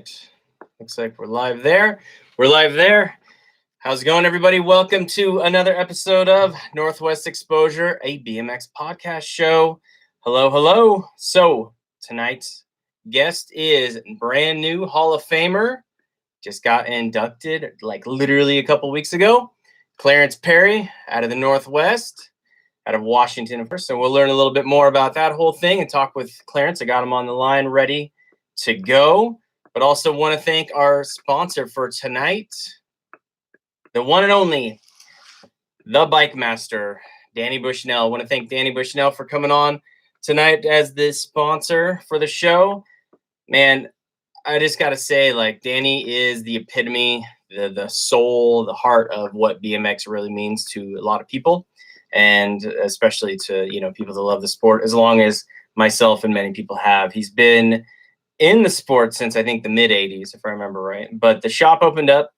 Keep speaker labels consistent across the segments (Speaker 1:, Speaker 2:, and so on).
Speaker 1: right. Looks like we're live there. We're live there. How's it going, everybody? Welcome to another episode of Northwest Exposure, a BMX podcast show. Hello, hello. So tonight's guest is brand new Hall of Famer. Just got inducted like literally a couple weeks ago. Clarence Perry out of the Northwest, out of Washington, of course. So we'll learn a little bit more about that whole thing and talk with Clarence. I got him on the line ready to go, but also want to thank our sponsor for tonight, the one and only, the Bike Master, Danny Bushnell. I want to thank Danny Bushnell for coming on tonight as the sponsor for the show. Man, I just got to say, like, Danny is the epitome, the soul, the heart of what BMX really means to a lot of people, and especially to, people that love the sport, as long as myself and many people have. He's been in the sport since I think the mid 80s, if I remember right. But the shop opened up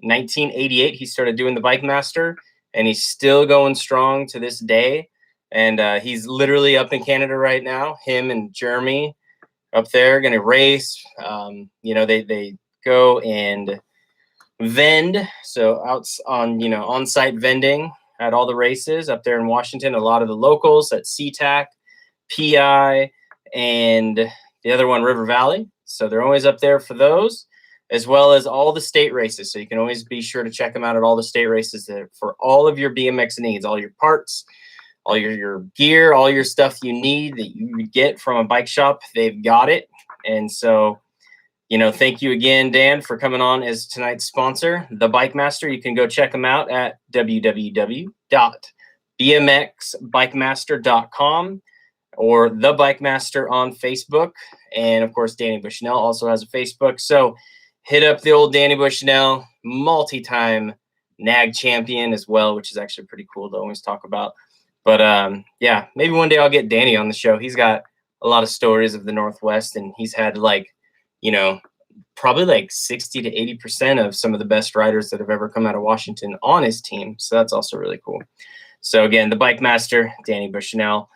Speaker 1: in 1988. He started doing the Bike Master, and he's still going strong to this day. And he's literally up in Canada right now. Him and Jeremy up there going to race. They go and vend. So out on, on-site vending at all the races up there in Washington. A lot of the locals at SeaTac, PI, and the other one, River Valley. So they're always up there for those, as well as all the state races. So you can always be sure to check them out at all the state races for all of your BMX needs, all your parts, all your gear, all your stuff you need that you would get from a bike shop. They've got it. And so, thank you again, Dan, for coming on as tonight's sponsor, the Bike Master. You can go check them out at www.bmxbikemaster.com. or The Bike Master on Facebook. And of course, Danny Bushnell also has a Facebook. So hit up the old Danny Bushnell, multi-time NAG champion as well, which is actually pretty cool to always talk about. But maybe one day I'll get Danny on the show. He's got a lot of stories of the Northwest, and he's had probably like 60 to 80% of some of the best riders that have ever come out of Washington on his team. So that's also really cool. So again, the Bike Master, Danny Bushnell.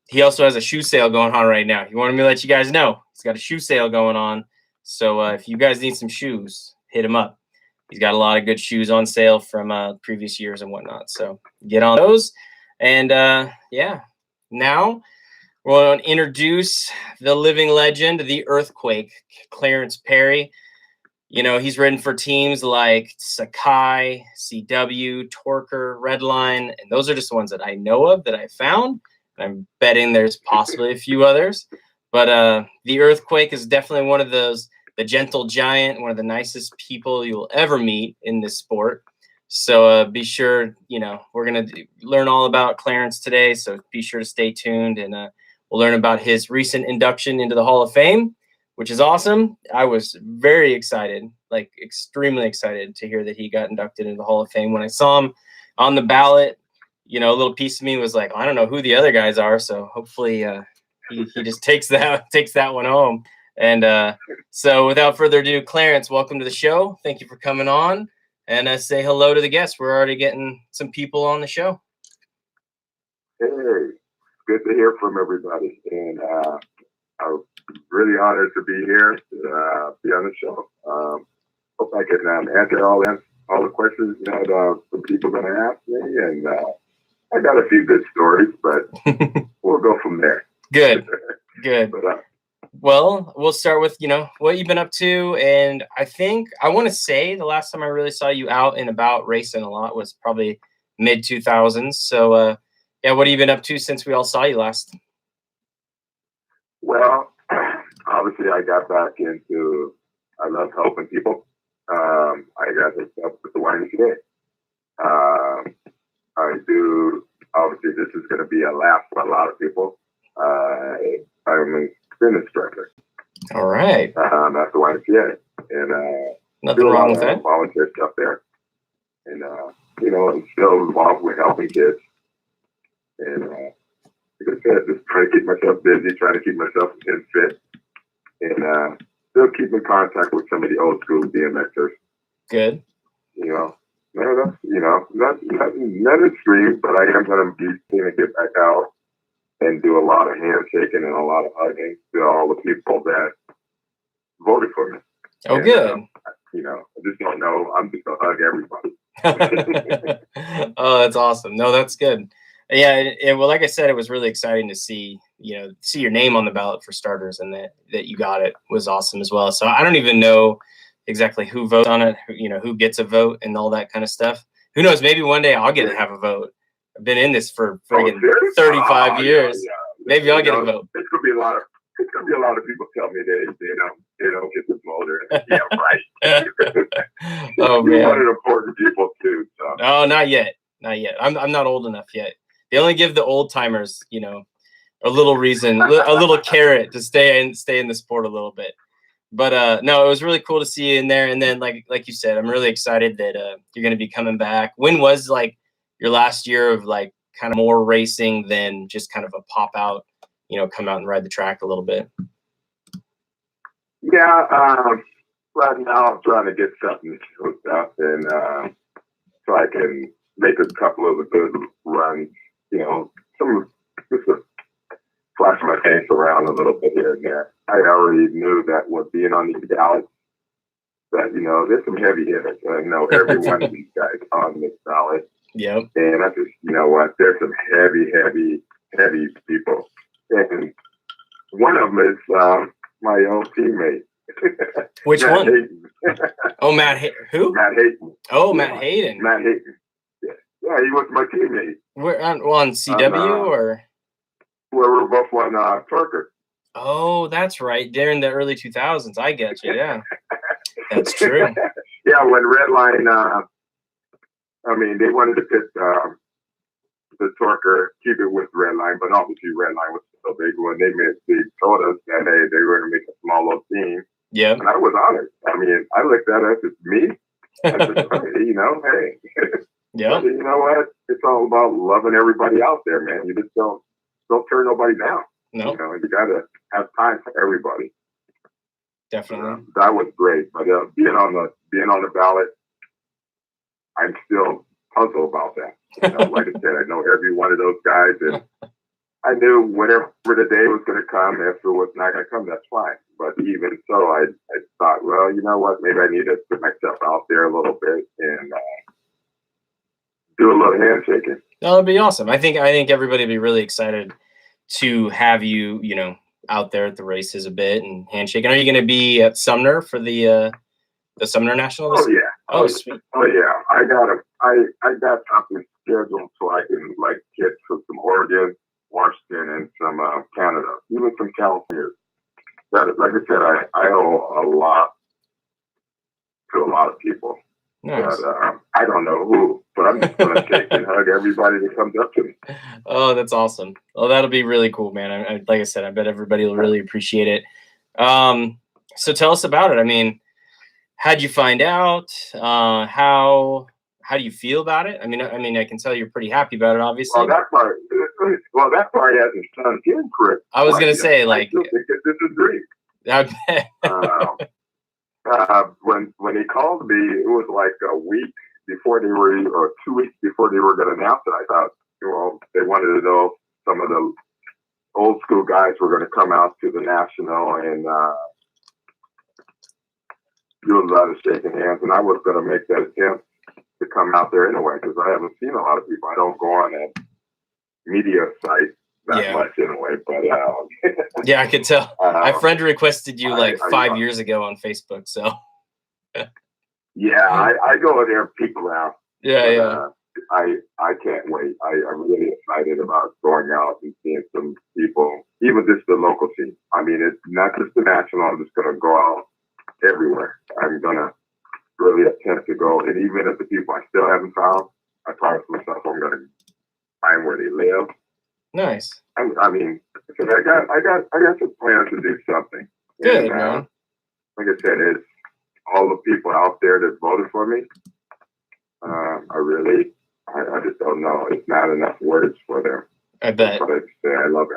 Speaker 1: He also has a shoe sale going on right now. He wanted me to let you guys know he's got a shoe sale going on. So if you guys need some shoes, hit him up. He's got a lot of good shoes on sale from previous years and whatnot. So get on those. And now we're going to introduce the living legend, the Earthquake, Clarence Perry. He's ridden for teams like Sakai, CW, Torker, Redline, and those are just the ones that I know of that I found. I'm betting there's possibly a few others. But the Earthquake is definitely one of those, the gentle giant, one of the nicest people you'll ever meet in this sport. So be sure, we're going to learn all about Clarence today. So be sure to stay tuned, and we'll learn about his recent induction into the Hall of Fame, which is awesome. I was very excited, like extremely excited to hear that he got inducted into the Hall of Fame. When I saw him on the ballot, a little piece of me was like, I don't know who the other guys are. So hopefully he just takes that one home. And so without further ado, Clarence, welcome to the show. Thank you for coming on, and say hello to the guests. We're already getting some people on the show.
Speaker 2: Hey, good to hear from everybody. And I'm really honored to be here, to be on the show. Hope I can answer all the questions that the people are going to ask me. And I got a few good stories, but we'll go from there.
Speaker 1: Good. But,
Speaker 2: well,
Speaker 1: we'll start with, what you've been up to. And I want to say the last time I really saw you out and about racing a lot was probably mid 2000s. So, what have you been up to since we all saw you last?
Speaker 2: Well, obviously I got back into, I love helping people. I got hooked up with the YMCA. I do, obviously this is going to be a laugh for a lot of people. I'm a fitness director.
Speaker 1: All right.
Speaker 2: At the YMCA. And
Speaker 1: nothing wrong with that.
Speaker 2: Volunteer stuff there. And, I'm still involved with helping kids. And like I said, just trying to keep myself busy, trying to keep myself fit. And still keep in contact with some of the old school BMXers.
Speaker 1: Good.
Speaker 2: Not extreme, but I am going to be going to get back out and do a lot of handshaking and a lot of hugging to all the people that voted for me.
Speaker 1: Oh,
Speaker 2: And,
Speaker 1: good.
Speaker 2: I just don't know. I'm just gonna hug everybody.
Speaker 1: Oh, that's awesome. No, that's good. Yeah, well, like I said, it was really exciting to see your name on the ballot for starters, and that you got it was awesome as well. So I don't even know exactly who votes on it, who gets a vote and all that kind of stuff. Who knows? Maybe one day I'll get to have a vote. I've been in this for friggin' 35 years.
Speaker 2: Yeah.
Speaker 1: Maybe I'll get a vote.
Speaker 2: It's gonna be a lot of people tell me they don't get the vote. Yeah, right.
Speaker 1: Oh
Speaker 2: You're
Speaker 1: man.
Speaker 2: one of the important people too. So.
Speaker 1: Oh, not yet. Not yet. I'm not old enough yet. They only give the old timers, a little reason, a little carrot to stay in the sport a little bit. But no, it was really cool to see you in there. And then like you said, I'm really excited that you're going to be coming back. When was your last year of kind of more racing than just kind of a pop out, come out and ride the track a little bit?
Speaker 2: Yeah, right now I'm trying to get something hooked up and so I can make a couple of good runs, some just to flash my face around a little bit here and there. I already knew that with being on these ballots, that there's some heavy hitters. I know every one of these guys on this ballot.
Speaker 1: Yep.
Speaker 2: And I just, there's some heavy people. And one of them is my old teammate.
Speaker 1: Which
Speaker 2: Matt
Speaker 1: one?
Speaker 2: Hayden.
Speaker 1: Oh, who?
Speaker 2: Matt Hayden.
Speaker 1: Oh, Matt Hayden.
Speaker 2: Matt Hayden. Yeah, he was my teammate.
Speaker 1: We're on CW or?
Speaker 2: Where we're both on Turker.
Speaker 1: Oh, that's right. During the early 2000s. I get you. Yeah, that's true.
Speaker 2: Yeah, when Redline, they wanted to pit the Torker, keep it with Redline, but obviously Redline was so big when they told us that they were going to make a small little team.
Speaker 1: Yeah.
Speaker 2: And I was honored. I looked at it as me. I said, hey.
Speaker 1: Yeah.
Speaker 2: You know what? It's all about loving everybody out there, man. You just don't turn nobody down.
Speaker 1: No.
Speaker 2: You got to have time for everybody.
Speaker 1: Definitely.
Speaker 2: That was great. But being on the ballot, I'm still puzzled about that. Like I said, I know every one of those guys, and I knew whenever the day was going to come, if it was not going to come, that's fine. But even so, I thought, well, you know what? Maybe I need to put myself out there a little bit and do a little handshaking.
Speaker 1: No, that'd be awesome. I think everybody would be really excited to have you, out there at the races a bit and handshaking. Are you going to be at Sumner for the Sumner National?
Speaker 2: Oh yeah.
Speaker 1: Oh sweet.
Speaker 2: Oh yeah. I got something scheduled so I can get to some Oregon, Washington, and some Canada, even some California. Like I said, I owe a lot to a lot of people.
Speaker 1: Nice.
Speaker 2: But I don't know who, but I'm just going to shake and hug everybody that comes up to me.
Speaker 1: Oh, that's awesome. Oh, that'll be really cool, man. Like I said, I bet everybody will really appreciate it. So tell us about it. How'd you find out? How do you feel about it? I can tell you're pretty happy about it, obviously.
Speaker 2: That part hasn't sunk in, Chris.
Speaker 1: I was going to say,
Speaker 2: I still think this is a dream.
Speaker 1: I bet.
Speaker 2: When they called me, it was a week before or 2 weeks before they were going to announce it. I thought, they wanted to know if some of the old school guys were going to come out to the national and do a lot of shaking hands, and I was going to make that attempt to come out there anyway because I haven't seen a lot of people. I don't go on that media site that much anyway, but
Speaker 1: yeah, I could tell. My friend requested you 5 years ago on Facebook, so
Speaker 2: yeah, I go in there and peek around.
Speaker 1: Yeah.
Speaker 2: I can't wait. I'm really excited about going out and seeing some people, even just the local scene. It's not just the national. I'm just going to go out everywhere. I'm going to really attempt to go, and even if the people I still haven't found, I promise myself I'm going to find where they live.
Speaker 1: Nice.
Speaker 2: I got some plans to do something.
Speaker 1: Good,
Speaker 2: and,
Speaker 1: man.
Speaker 2: Like I said, it's all the people out there that voted for me. I just don't know. It's not enough words for them.
Speaker 1: I bet.
Speaker 2: But I love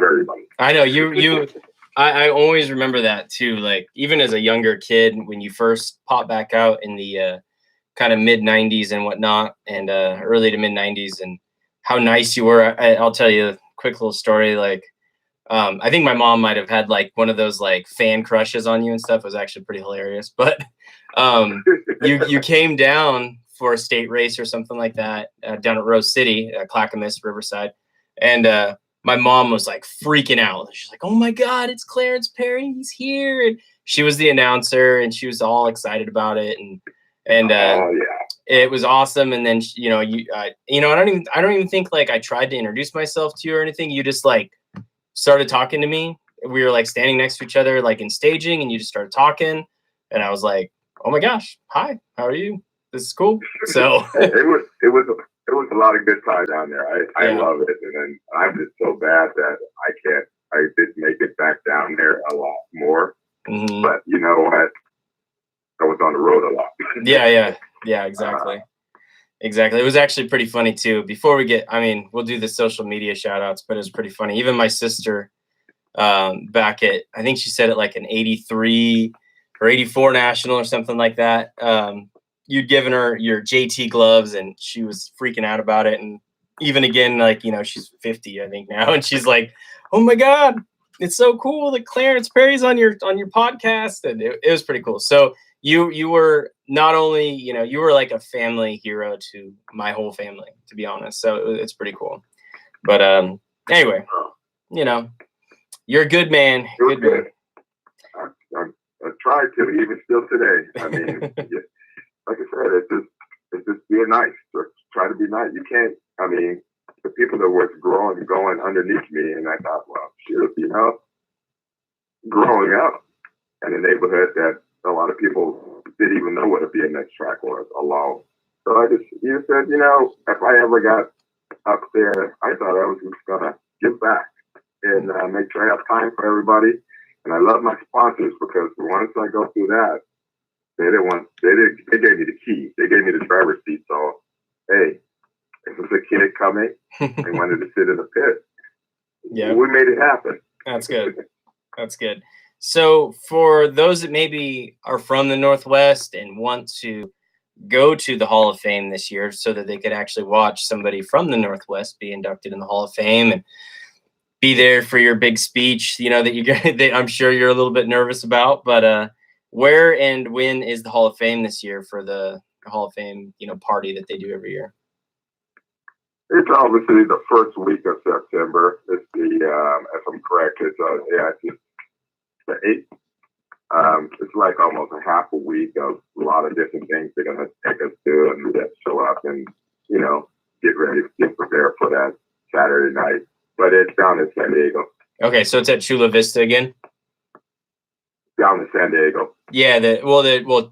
Speaker 2: everybody.
Speaker 1: I know you. I always remember that too. Even as a younger kid, when you first popped back out in the kind of mid '90s and whatnot, and early to mid '90s, and how nice you were. I'll tell you a quick little story. I think my mom might have had like one of those like fan crushes on you and stuff. It was actually pretty hilarious. But you came down for a state race or something like that down at Rose City, Clackamas, Riverside, and my mom was like freaking out. She's like, "Oh my God, it's Clarence Perry! He's here!" And she was the announcer, and she was all excited about it, and it was awesome. And then I don't even think like I tried to introduce myself to you or anything. You just like started talking to me. We were like standing next to each other, like in staging, and you just started talking, and I was like, "Oh my gosh, hi, how are you? This is cool." So
Speaker 2: it was a lot of good time down there. I love it, and then I'm just so bad that I did make it back down there a lot more.
Speaker 1: Mm-hmm.
Speaker 2: But you know what? I was on the road a lot.
Speaker 1: yeah, exactly. Exactly. It was actually pretty funny too. Before we'll do the social media shout outs, but it was pretty funny. Even my sister, back at, I think she said it like an 83 or 84 national or something like that. You'd given her your JT gloves and she was freaking out about it. And even again, like, she's 50, I think now. And she's like, "Oh my God, it's so cool that Clarence Perry's on your podcast." And it was pretty cool. So you were not only, you were like a family hero to my whole family, to be honest. So it's pretty cool. But anyway, you're a good man. Good man.
Speaker 2: I tried to, even still today. I mean, like I said, it's just being nice. Just try to be nice. You can't. I mean, the people that were going underneath me, and I thought, well, shoot, growing up in a neighborhood that a lot of people didn't even know what a BMX track was alone. So you said, if I ever got up there, I thought I was just gonna give back and make sure I have time for everybody. And I love my sponsors because once I go through that, they gave me the key. They gave me the driver's seat. So, hey, if it's a kid coming and wanted to sit in the pit, we made it happen.
Speaker 1: That's good. That's good. So for those that maybe are from the Northwest and want to go to the Hall of Fame this year so that they could actually watch somebody from the Northwest be inducted in the Hall of Fame and be there for your big speech, that I'm sure you're a little bit nervous about, but where and when is the Hall of Fame this year for the Hall of Fame, party that they do every year?
Speaker 2: It's obviously the first week of September. It's if I'm correct, it's the 8th. It's like almost a half a week of a lot of different things they're going to take us to, and we get to show up and, get ready, get prepared for that Saturday night. But it's down in San Diego.
Speaker 1: Okay, so it's at Chula Vista again?
Speaker 2: Down in San Diego.
Speaker 1: Yeah,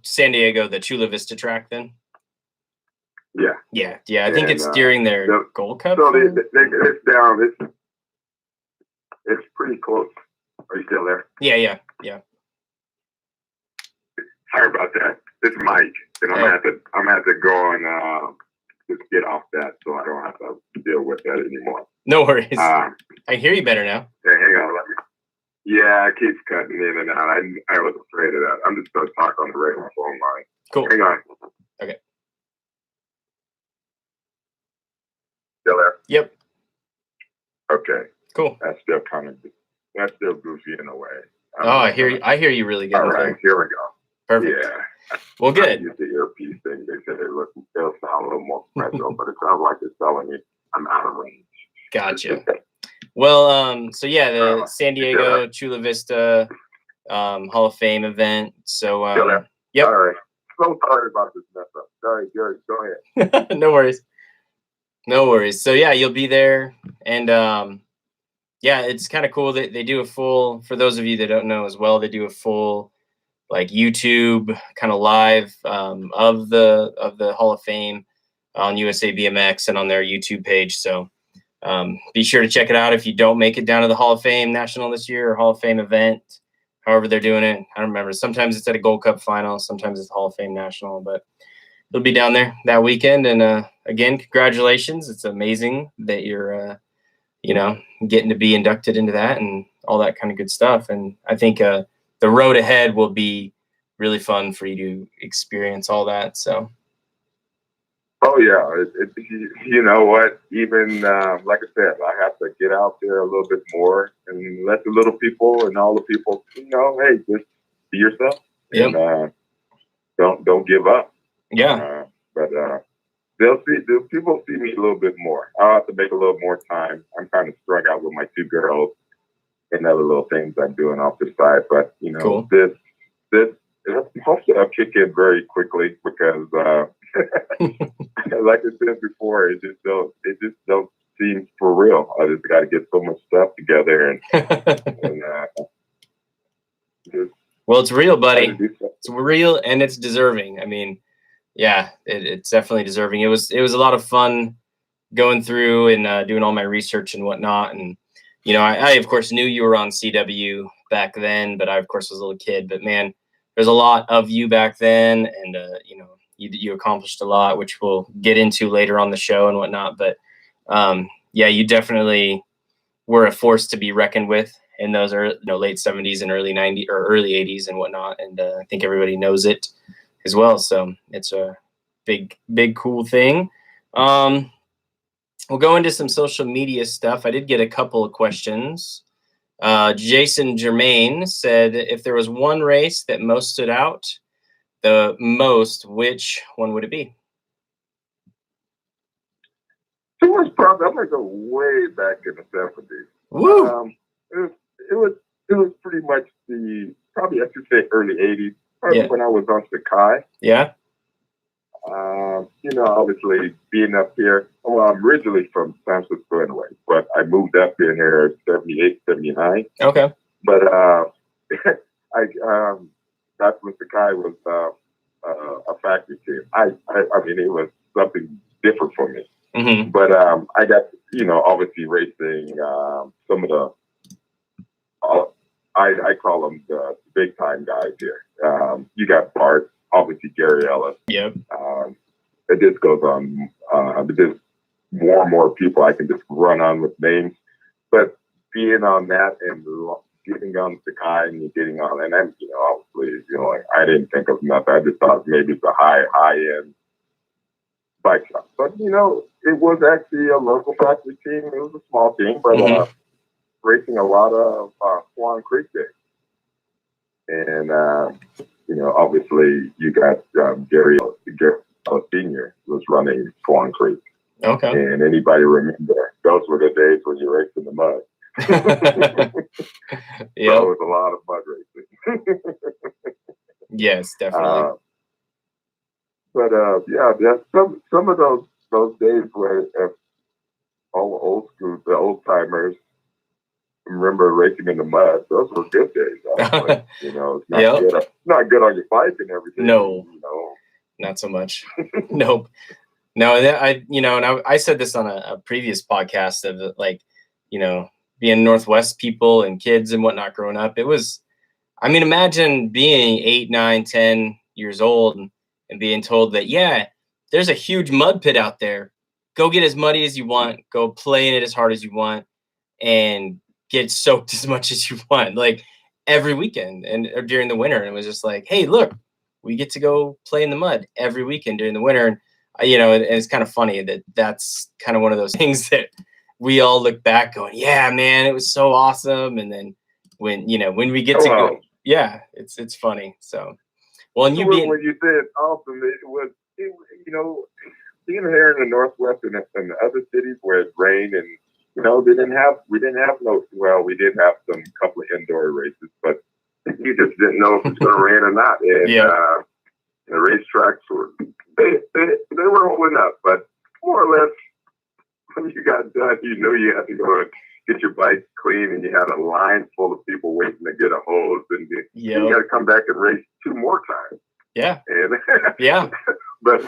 Speaker 1: San Diego, the Chula Vista track then? Yeah. I think it's during their Gold Cup.
Speaker 2: So it's down. It's pretty close. Are you still there?
Speaker 1: Yeah.
Speaker 2: Sorry about that. It's Mike, and I'm gonna have to go and just get off that, so I don't have to deal with that anymore.
Speaker 1: No worries. I can hear you better now.
Speaker 2: Hey, hang on, Yeah, it keeps cutting in and out. I was afraid of that. I'm just gonna talk on the regular phone line.
Speaker 1: Cool.
Speaker 2: Hang on.
Speaker 1: Okay.
Speaker 2: Still there?
Speaker 1: Yep.
Speaker 2: Okay.
Speaker 1: Cool.
Speaker 2: That's still goofy in a way.
Speaker 1: I hear you really good.
Speaker 2: All right, here we go.
Speaker 1: Perfect.
Speaker 2: Yeah.
Speaker 1: Well, good.
Speaker 2: Use the earpiece thing. They said it'll sound a little more special, but it sounds like it's telling me I'm out of range.
Speaker 1: Gotcha. Well, so yeah, the San Diego Chula Vista Hall of Fame event. So yep.
Speaker 2: All right. So sorry about this mess up. Sorry, Gary. Go ahead.
Speaker 1: No worries. So yeah, you'll be there, and it's kind of cool that they do a full. For those of you that don't know as well, they do a full like YouTube kind of live of the Hall of Fame on USA BMX and on their YouTube page. So be sure to check it out if you don't make it down to the Hall of Fame National this year or Hall of Fame event, however they're doing it. I don't remember. Sometimes it's at a Gold Cup final, sometimes it's Hall of Fame National, but it'll be down there that weekend. And again, congratulations. It's amazing that you're getting to be inducted into that and all that kind of good stuff. And I think the road ahead will be really fun for you to experience all that. So
Speaker 2: Oh yeah, you know what? Even like I said, I have to get out there a little bit more and let the little people and all the people, hey, just be yourself and
Speaker 1: Yep.
Speaker 2: don't give up.
Speaker 1: Yeah.
Speaker 2: But the people see me a little bit more. I'll have to make a little more time. I'm kind of strung out with my two girls and other little things I'm doing off the side. But
Speaker 1: Cool.
Speaker 2: this hopefully I'll kick in very quickly because like I said before, it just don't seem for real. I just got to get so much stuff together and just
Speaker 1: Well, it's real,
Speaker 2: try
Speaker 1: buddy.
Speaker 2: to do something.
Speaker 1: It's real and it's deserving. I mean, yeah, it's definitely deserving. It was a lot of fun going through and doing all my research and whatnot. And I of course knew you were on CW back then, but I of course was a little kid. But man, there's a lot of you back then, and you accomplished a lot, which we'll get into later on the show and whatnot. But yeah, you definitely were a force to be reckoned with in those late 70s and early 90s or early 80s and whatnot. And I think everybody knows it as well. So it's a big, cool thing. We'll go into some social media stuff. I did get a couple of questions. Jason Germain said, if there was one race that most stood out the most, which one would it be?
Speaker 2: It was probably, I'm going to go way back in the 70s.
Speaker 1: Woo!
Speaker 2: It was pretty much probably I should say early 80s, probably when I was on Sakai.
Speaker 1: Yeah.
Speaker 2: Obviously being up here, well, I'm originally from San Francisco anyway, but I moved up in here 78, 79.
Speaker 1: Okay.
Speaker 2: But that's when Sakai was a factory team. I mean, it was something different for me.
Speaker 1: Mm-hmm.
Speaker 2: But I got, obviously racing some of the, I call them the big time guys here. You got Bart, obviously Gary Ellis.
Speaker 1: Yep.
Speaker 2: It just goes on. There's more and more people I can just run on with names. But being on that and getting on Sakai and getting on, and then, obviously, I didn't think of nothing. I just thought maybe it's a high end bike shop. But, it was actually a local factory team. It was a small team, but racing a lot of Swan Creek days. And, obviously you got Gary Sr. was running Swan Creek.
Speaker 1: Okay.
Speaker 2: And anybody remember, those were the days when you raced in the mud.
Speaker 1: Yeah.
Speaker 2: So it was a lot of mud racing.
Speaker 1: Yes, definitely.
Speaker 2: But there's some of those days where all the old school, the old timers remember racing in the mud. Those were good days. It's not good on your bike and everything.
Speaker 1: No, not so much. Nope. No, I said this on a previous podcast of being Northwest people and kids and whatnot growing up. It was, I mean, imagine being 8, 9, 10 years old and being told that, yeah, there's a huge mud pit out there. Go get as muddy as you want. Go play in it as hard as you want and get soaked as much as you want, like every weekend or during the winter. And it was just like, hey, look, we get to go play in the mud every weekend during the winter. And, and it's kind of funny that that's kind of one of those things that we all look back going, yeah, man, it was so awesome. And then when we get to go, yeah, it's funny. So, well, and
Speaker 2: when you said awesome, it was being here in the Northwest and the other cities where it rained and, we didn't have we did have some couple of indoor races, but you just didn't know if it was going to rain or not. And the racetracks they were holding up, but more or less when you got done, you knew you had to go and get your bike clean, and you had a line full of people waiting to get a hose, and you got to come back and race 2 more times.
Speaker 1: Yeah.
Speaker 2: And but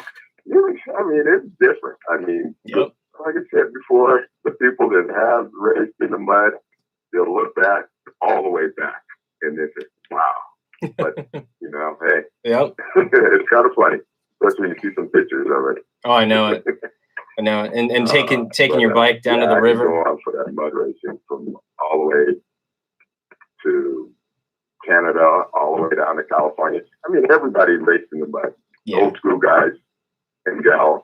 Speaker 2: it's different. Like I said before, the people that have raced in the mud, they'll look back all the way back and they say, wow. But, hey, it's kind of funny, especially when you see some pictures of it.
Speaker 1: Oh, I know it. I know it. And taking your bike down to the river.
Speaker 2: I can go on for that mud racing from all the way to Canada, all the way down to California. Everybody raced in the mud. Old school guys and gals.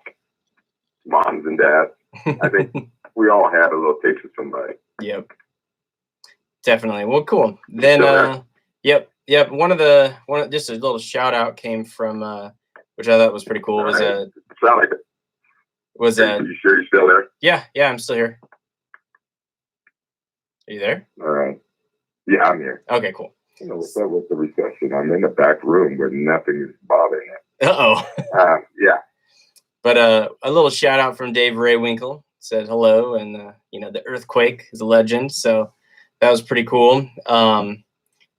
Speaker 2: moms and dads. I think we all had a little taste of somebody.
Speaker 1: Yep. Definitely. Well, cool.
Speaker 2: You
Speaker 1: Then,
Speaker 2: still there?
Speaker 1: yep. Just a little shout out came from, which I thought was pretty cool.
Speaker 2: All
Speaker 1: Was
Speaker 2: right. Sound like it. You sure you're still there?
Speaker 1: Yeah, I'm still here. Are you there?
Speaker 2: All right. Yeah, I'm here.
Speaker 1: Okay, cool.
Speaker 2: You know what's up with the reception? I'm in the back room where nothing is bothering it.
Speaker 1: Uh-oh.
Speaker 2: Yeah.
Speaker 1: But a little shout out from Dave Raywinkle, said hello, and the earthquake is a legend, so that was pretty cool.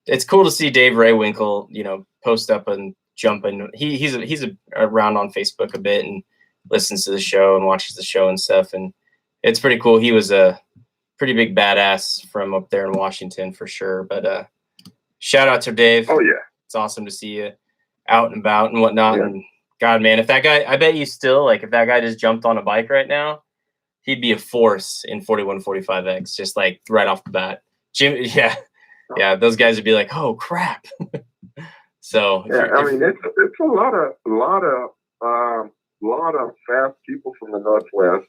Speaker 1: It's cool to see Dave Raywinkle, post up and jump in. He's around on Facebook a bit and listens to the show and watches the show and stuff, and it's pretty cool. He was a pretty big badass from up there in Washington for sure. But shout out to Dave.
Speaker 2: Oh yeah,
Speaker 1: it's awesome to see you out and about and whatnot.
Speaker 2: Yeah.
Speaker 1: And God, man, if that guy, I bet you still, like, if that guy just jumped on a bike right now, he'd be a force in 4145X, just like right off the bat. Jim, yeah, those guys would be like, oh crap. So
Speaker 2: yeah, I mean, it's a lot of fast people from the Northwest.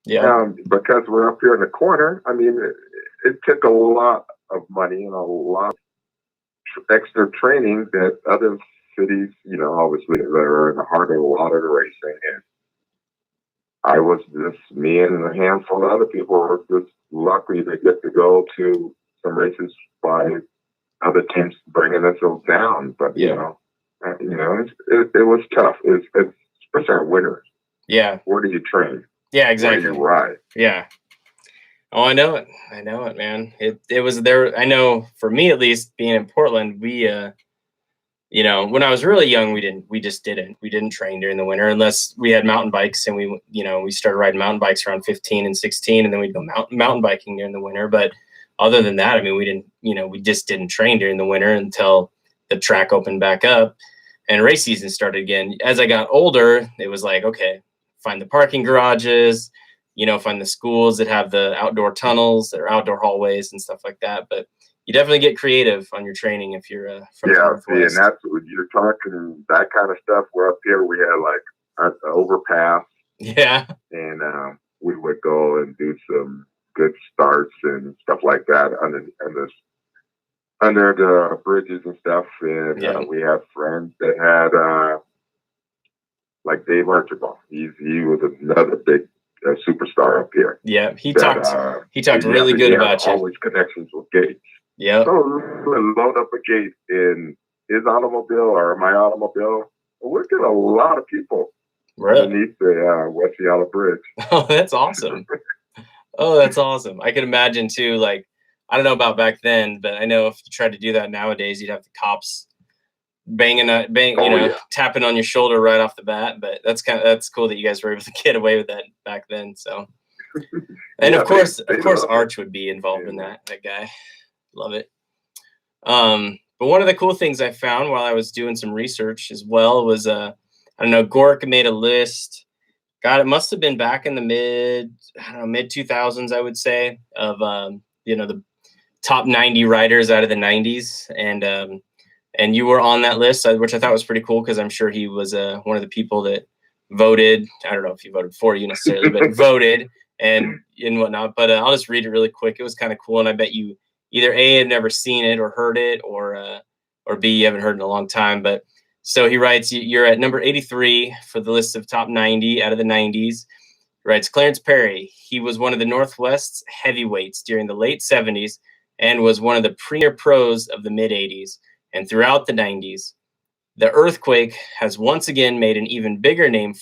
Speaker 1: Yeah,
Speaker 2: because we're up here in the corner. I mean, it took a lot of money and a lot of extra training that other cities, obviously that are in the heart of a lot of the racing. And I was just, me and a handful of other people were just lucky to get to go to some races by other teams bringing us down. But, it was tough. It's especially our winters.
Speaker 1: Yeah.
Speaker 2: Where do you train?
Speaker 1: Yeah, exactly.
Speaker 2: Where do you ride?
Speaker 1: Yeah. Oh, I know it, man. It was there. I know for me, at least, being in Portland, we, when I was really young, we didn't train during the winter unless we had mountain bikes, and we started riding mountain bikes around 15 and 16, and then we'd go mountain biking during the winter. But other than that, I mean, we just didn't train during the winter until the track opened back up and race season started again. As I got older, it was like, okay, find the parking garages, find the schools that have the outdoor tunnels or outdoor hallways and stuff like that. But you definitely get creative on your training if you're from the Northwest.
Speaker 2: And that's what you're talking, that kind of stuff. We're up here, we had like an overpass.
Speaker 1: Yeah.
Speaker 2: And we would go and do some good starts and stuff like that under the bridges and stuff. And we have friends that had like Dave Archibald. He was another big superstar up here.
Speaker 1: Yeah, he talked really good about you.
Speaker 2: Always connections with Gates.
Speaker 1: Yeah.
Speaker 2: So we load up a Gate in his automobile or my automobile. We're getting a lot of people underneath the West Seattle Bridge.
Speaker 1: Oh, that's awesome. That's awesome. I can imagine too. Like, I don't know about back then, but I know if you tried to do that nowadays, you'd have the cops tapping on your shoulder right off the bat. But that's cool that you guys were able to get away with that back then. So, and of course, Arch would be involved in that guy. Love it. But one of the cool things I found while I was doing some research as well was, I don't know, Gork made a list. God, it must have been back in the mid 2000s, I would say, of, the top 90 riders out of the 90s. And you were on that list, which I thought was pretty cool because I'm sure he was one of the people that voted. I don't know if he voted for you necessarily, but voted and whatnot. But I'll just read it really quick. It was kind of cool. And I bet you either A, had never seen it or heard it, or B, you haven't heard it in a long time. But so he writes, you're at number 83 for the list of top 90 out of the 90s. He writes, Clarence Perry. He was one of the Northwest's heavyweights during the late 70s and was one of the premier pros of the mid 80s and throughout the 90s. The earthquake has once again made an even bigger name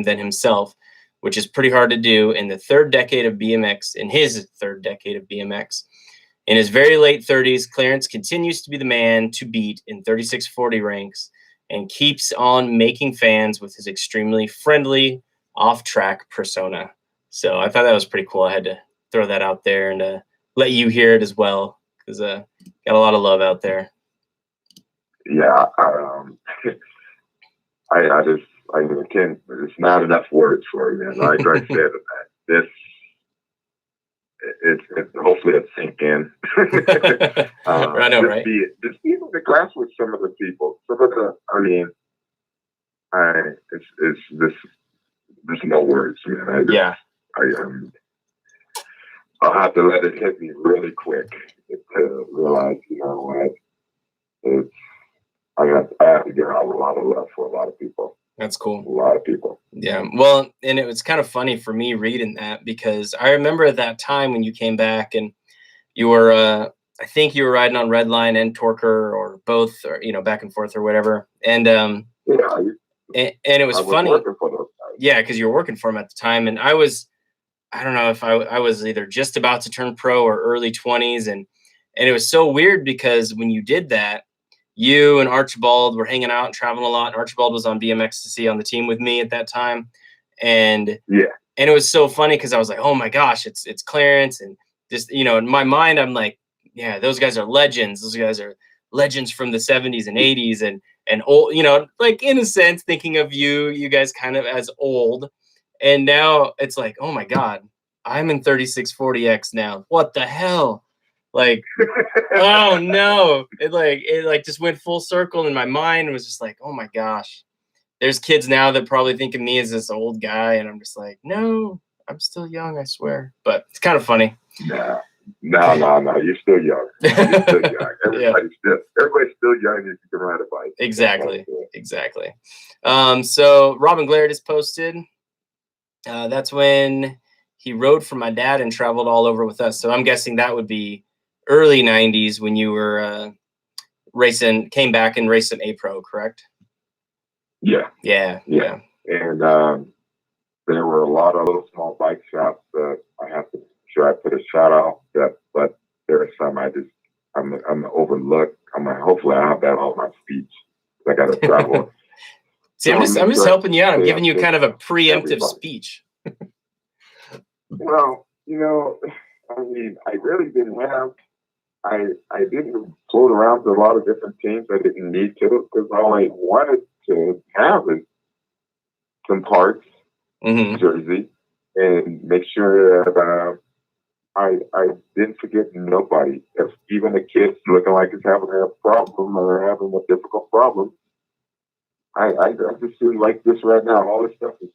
Speaker 1: than himself, which is pretty hard to do in his third decade of BMX. In his very late 30s, Clarence continues to be the man to beat in 3640 ranks and keeps on making fans with his extremely friendly off-track persona. So I thought that was pretty cool. I had to throw that out there and let you hear it as well, because got a lot of love out there.
Speaker 2: Yeah, I can't. It's not enough words for you. And like I said, hopefully it sink in.
Speaker 1: I know, right?
Speaker 2: Just be in the class with some of the people. It's this there's no words, man.
Speaker 1: Yeah.
Speaker 2: I'll have to let it hit me really quick to realize, you know what, it's, I have to give out a lot of love for a lot of people.
Speaker 1: That's cool.
Speaker 2: A lot of people.
Speaker 1: Yeah. Well, and it was kind of funny for me reading that, because I remember at that time when you came back and you were, I think you were riding on Redline and Torker, or both, or, you know, back and forth or whatever. And,
Speaker 2: yeah,
Speaker 1: and it was funny.
Speaker 2: Working for those guys.
Speaker 1: Yeah. Cause you were working for them at the time. And I don't know if I was either just about to turn pro or early 20s. And it was so weird because when you did that, you and Archibald were hanging out and traveling a lot. And Archibald was on BMX on the team with me at that time. And
Speaker 2: yeah,
Speaker 1: and it was so funny because I was like, oh my gosh, it's Clarence. And just, you know, in my mind, I'm like, yeah, those guys are legends. Those guys are legends from the 70s and 80s and old, you know, like in a sense, thinking of you guys kind of as old. And now it's like, oh my God, I'm in 3640X now. What the hell? Like, oh no. It like just went full circle in my mind and was just like, oh my gosh. There's kids now that probably think of me as this old guy. And I'm just like, no, I'm still young, I swear. But it's kind of funny.
Speaker 2: No. You're still young. You're still young. Everybody's still young if you can ride a bike.
Speaker 1: Exactly. So Robin Glare just posted. That's when he rode for my dad and traveled all over with us. So I'm guessing that would be early 90s when you were came back and raced some A-Pro, correct?
Speaker 2: Yeah. And there were a lot of little small bike shops that I have to try to put a shout out that, but there are some I'm overlooked. Hopefully I have that on my speech. I got to travel.
Speaker 1: See, I'm just helping you out. I'm giving you kind of a preemptive speech.
Speaker 2: Well, you know, I mean, I really didn't have. I didn't float around to a lot of different teams. I didn't need to, because all I wanted to have is some parts, jersey, and make sure that I didn't forget nobody. If even a kid looking like he's having a problem or having a difficult problem, I just feel like this right now. All this stuff is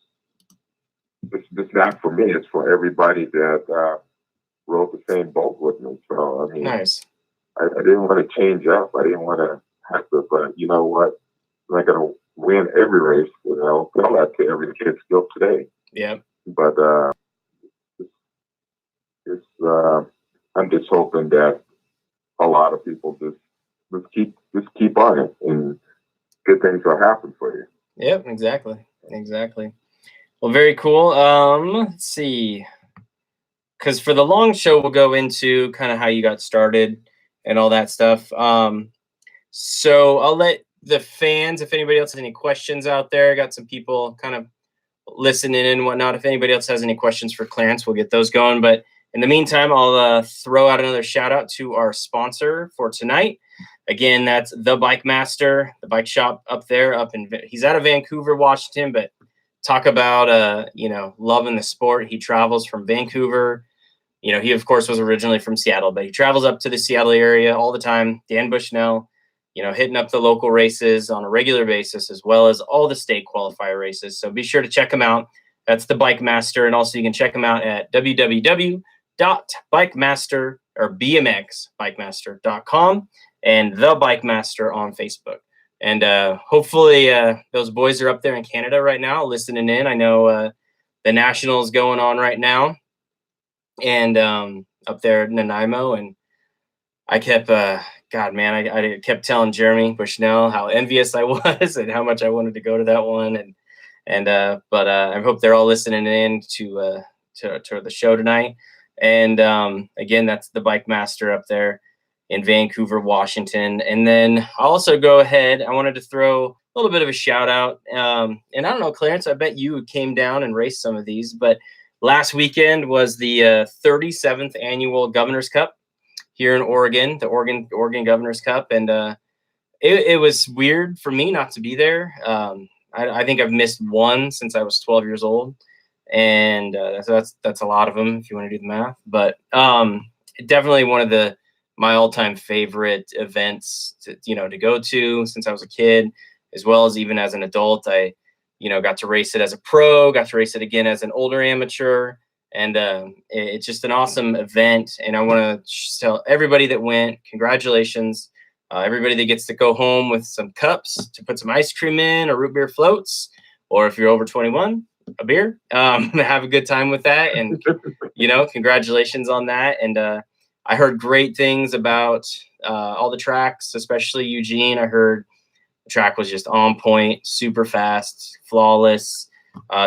Speaker 2: it's not for me. It's for everybody that rode the same boat with me. So I mean,
Speaker 1: nice.
Speaker 2: I didn't want to change up. I didn't want to have to. But you know what? I'm not gonna win every race. You know, tell that to every kid still today.
Speaker 1: Yeah.
Speaker 2: But I'm just hoping that a lot of people just keep on it, and good things will happen for you.
Speaker 1: Yep, exactly. Well, very cool. Let's see. Because for the long show, we'll go into kind of how you got started and all that stuff. So I'll let the fans, if anybody else has any questions out there, I got some people kind of listening and whatnot. If anybody else has any questions for Clarence, we'll get those going. But in the meantime, I'll throw out another shout out to our sponsor for tonight. Again, that's The Bike Master, the bike shop up there. He's out of Vancouver, Washington, but talk about loving the sport. He travels from Vancouver. You know, he of course was originally from Seattle, but he travels up to the Seattle area all the time. Dan Bushnell, hitting up the local races on a regular basis, as well as all the state qualifier races. So be sure to check him out. That's the Bike Master. And also you can check him out at www.bikemaster or bmxbikemaster.com and the Bike Master on Facebook. And hopefully those boys are up there in Canada right now listening in. I know the Nationals going on right now, and up there in Nanaimo. And I kept, I kept telling Jeremy Bushnell how envious I was and how much I wanted to go to that one. But I hope they're all listening in to the show tonight. And again, that's the Bike Master up there in Vancouver, Washington. And then I'll also go ahead. I wanted to throw a little bit of a shout out. And I don't know, Clarence, I bet you came down and raced some of these, but last weekend was the 37th annual Governor's Cup here in Oregon, the Oregon Governor's Cup. And it was weird for me not to be there. I think I've missed one since I was 12 years old. And that's a lot of them if you want to do the math. But definitely one of my all-time favorite events to go to since I was a kid, as well as even as an adult. got to race it as a pro, got to race it again as an older amateur. And it's just an awesome event. And I want to tell everybody that went, congratulations. Everybody that gets to go home with some cups to put some ice cream in, or root beer floats, or if you're over 21, a beer. Have a good time with that. And, congratulations on that. And I heard great things about all the tracks, especially Eugene. I heard the track was just on point, super fast, flawless.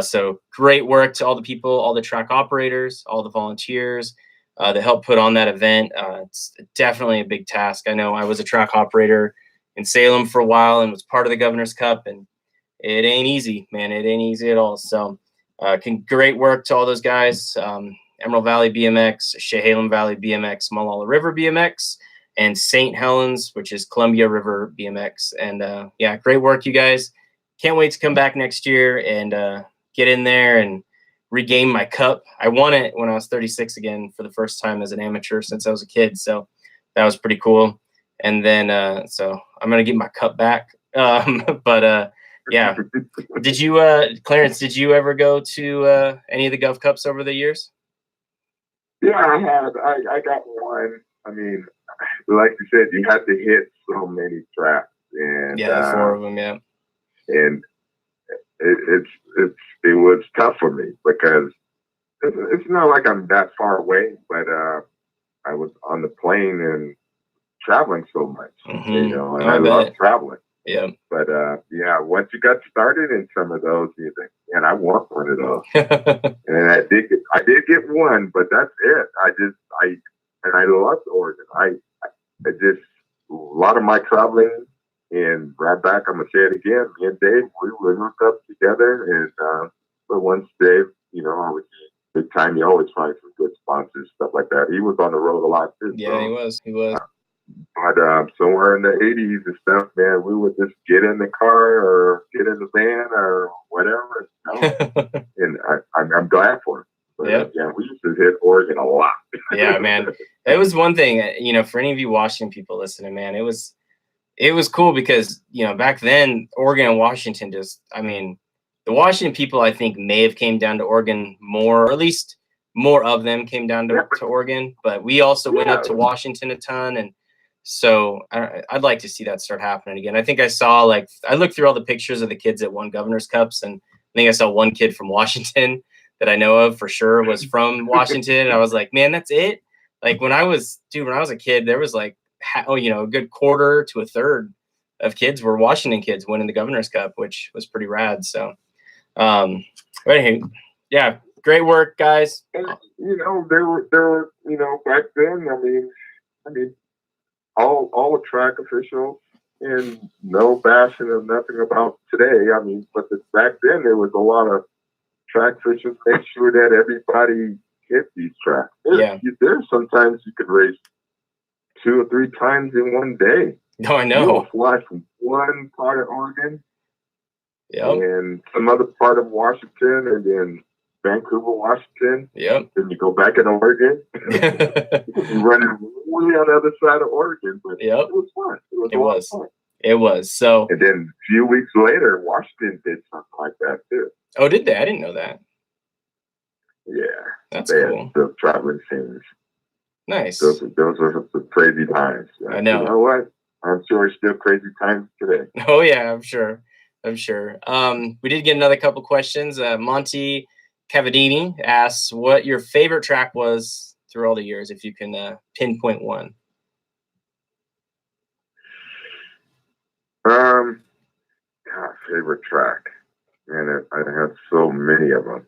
Speaker 1: So great work to all the people, all the track operators, all the volunteers that helped put on that event. It's definitely a big task. I know I was a track operator in Salem for a while and was part of the Governor's Cup, and it ain't easy, man. It ain't easy at all. So great work to all those guys. Emerald Valley BMX, Chehalem Valley BMX, Malala River BMX, and St. Helens, which is Columbia River BMX. And great work, you guys. Can't wait to come back next year and get in there and regain my cup. I won it when I was 36 again for the first time as an amateur since I was a kid. So that was pretty cool. And then, so I'm going to get my cup back. Yeah. Did you, Clarence, did you ever go to any of the Gov Cups over the years?
Speaker 2: Yeah, I had. I got one. I mean, like you said, you had to hit so many tracks. And
Speaker 1: yeah, 4 of them, yeah.
Speaker 2: And it was tough for me because it's not like I'm that far away, but I was on the plane and traveling so much, and I love traveling.
Speaker 1: Yeah.
Speaker 2: But once you got started in some of those, you think, man, I want one of those. And I did get one, but that's it. I love Oregon. I just, a lot of my traveling, and right back, I'm gonna say it again. Me and Dave, we would hook up together, and but once Dave, always big time. You always find some good sponsors, stuff like that. He was on the road a lot too.
Speaker 1: Yeah,
Speaker 2: so,
Speaker 1: he was.
Speaker 2: But somewhere in the 80s and stuff, man, we would just get in the car or get in the van or whatever. And I'm glad for it. But, yeah, we used to hit Oregon a lot.
Speaker 1: Yeah, man. It was one thing, for any of you Washington people listening, man, it was cool because, back then, Oregon and Washington the Washington people, I think, may have came down to Oregon more, or at least more of them came down to Oregon. But we also went up to Washington a ton. And so I'd like to see that start happening again. I think I saw, I looked through all the pictures of the kids that won Governor's Cups, and I think I saw one kid from Washington that I know of for sure was from Washington. And I was like, man, that's it. Like when I was a kid, there was a good quarter to a third of kids were Washington kids winning the Governor's Cup, which was pretty rad. So, but anyway, yeah, great work, guys.
Speaker 2: And, there were, back then, I mean, all the track officials, and no bashing of nothing about today. But back then there was a lot of track officials make sure that everybody hit these tracks. There's sometimes you could race 2 or 3 times in one day.
Speaker 1: No, I know.
Speaker 2: You'll fly from one part of Oregon and some other part of Washington, and then Vancouver, Washington.
Speaker 1: Yep.
Speaker 2: Then you go back in Oregon. You're running way on the other side of Oregon. But it was fun.
Speaker 1: It was. So.
Speaker 2: And then a few weeks later, Washington did something like that too.
Speaker 1: Oh, did they? I didn't know that.
Speaker 2: Yeah.
Speaker 1: That's cool.
Speaker 2: The traveling scenes.
Speaker 1: Nice.
Speaker 2: Those were some crazy times.
Speaker 1: I know.
Speaker 2: You know what? I'm sure it's still crazy times today.
Speaker 1: Oh yeah, I'm sure. We did get another couple questions. Monty Cavadini asks what your favorite track was through all the years, if you can pinpoint one.
Speaker 2: Favorite track. Man, I have so many of them.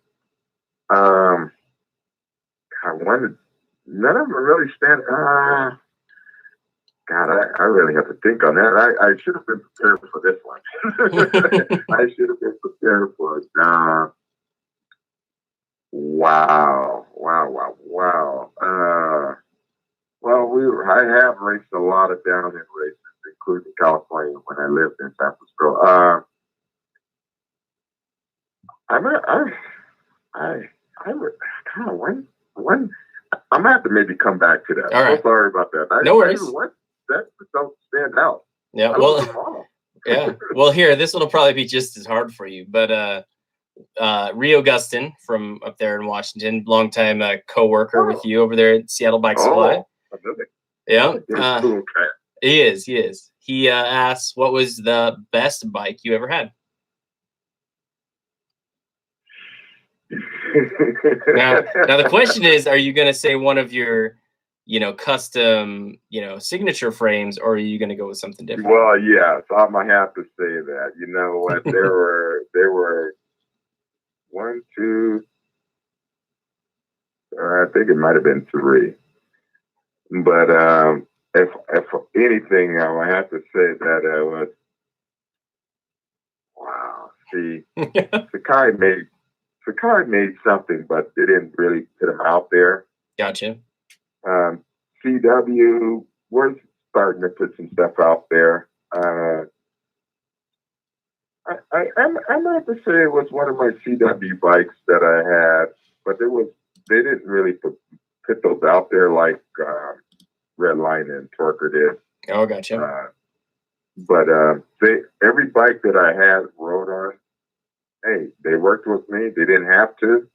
Speaker 2: None of them really stand. God, I really have to think on that. I should have been prepared for this one. I should have been prepared for it. Wow. I have raced a lot of downhill races, including California when I lived in San Francisco. I'm gonna have to maybe come back to that.
Speaker 1: All right.
Speaker 2: I'm so sorry about that.
Speaker 1: No worries.
Speaker 2: That don't stand out.
Speaker 1: Yeah, Yeah. Well, here, this one will probably be just as hard for you. But Rio Gustin from up there in Washington, longtime co-worker with you over there at Seattle Bike Supply. Yeah.
Speaker 2: Cool cat.
Speaker 1: He is. He is. He asks, what was the best bike you ever had? Now the question is, are you going to say one of your, custom, signature frames, or are you going to go with something different?
Speaker 2: Well, yes, I'm gonna have to say that. You know what? There were one, two, I think it might have been three. But if anything, I would have to say that it was wow. See, Sakai made something, but they didn't really put them out there.
Speaker 1: Gotcha.
Speaker 2: CW, we're starting to put some stuff out there. I might have to say it was one of my CW bikes that I had, but they didn't really put those out there like Redline and Torker did.
Speaker 1: Oh, gotcha.
Speaker 2: But every bike that I had rode on, hey, they worked with me. They didn't have to.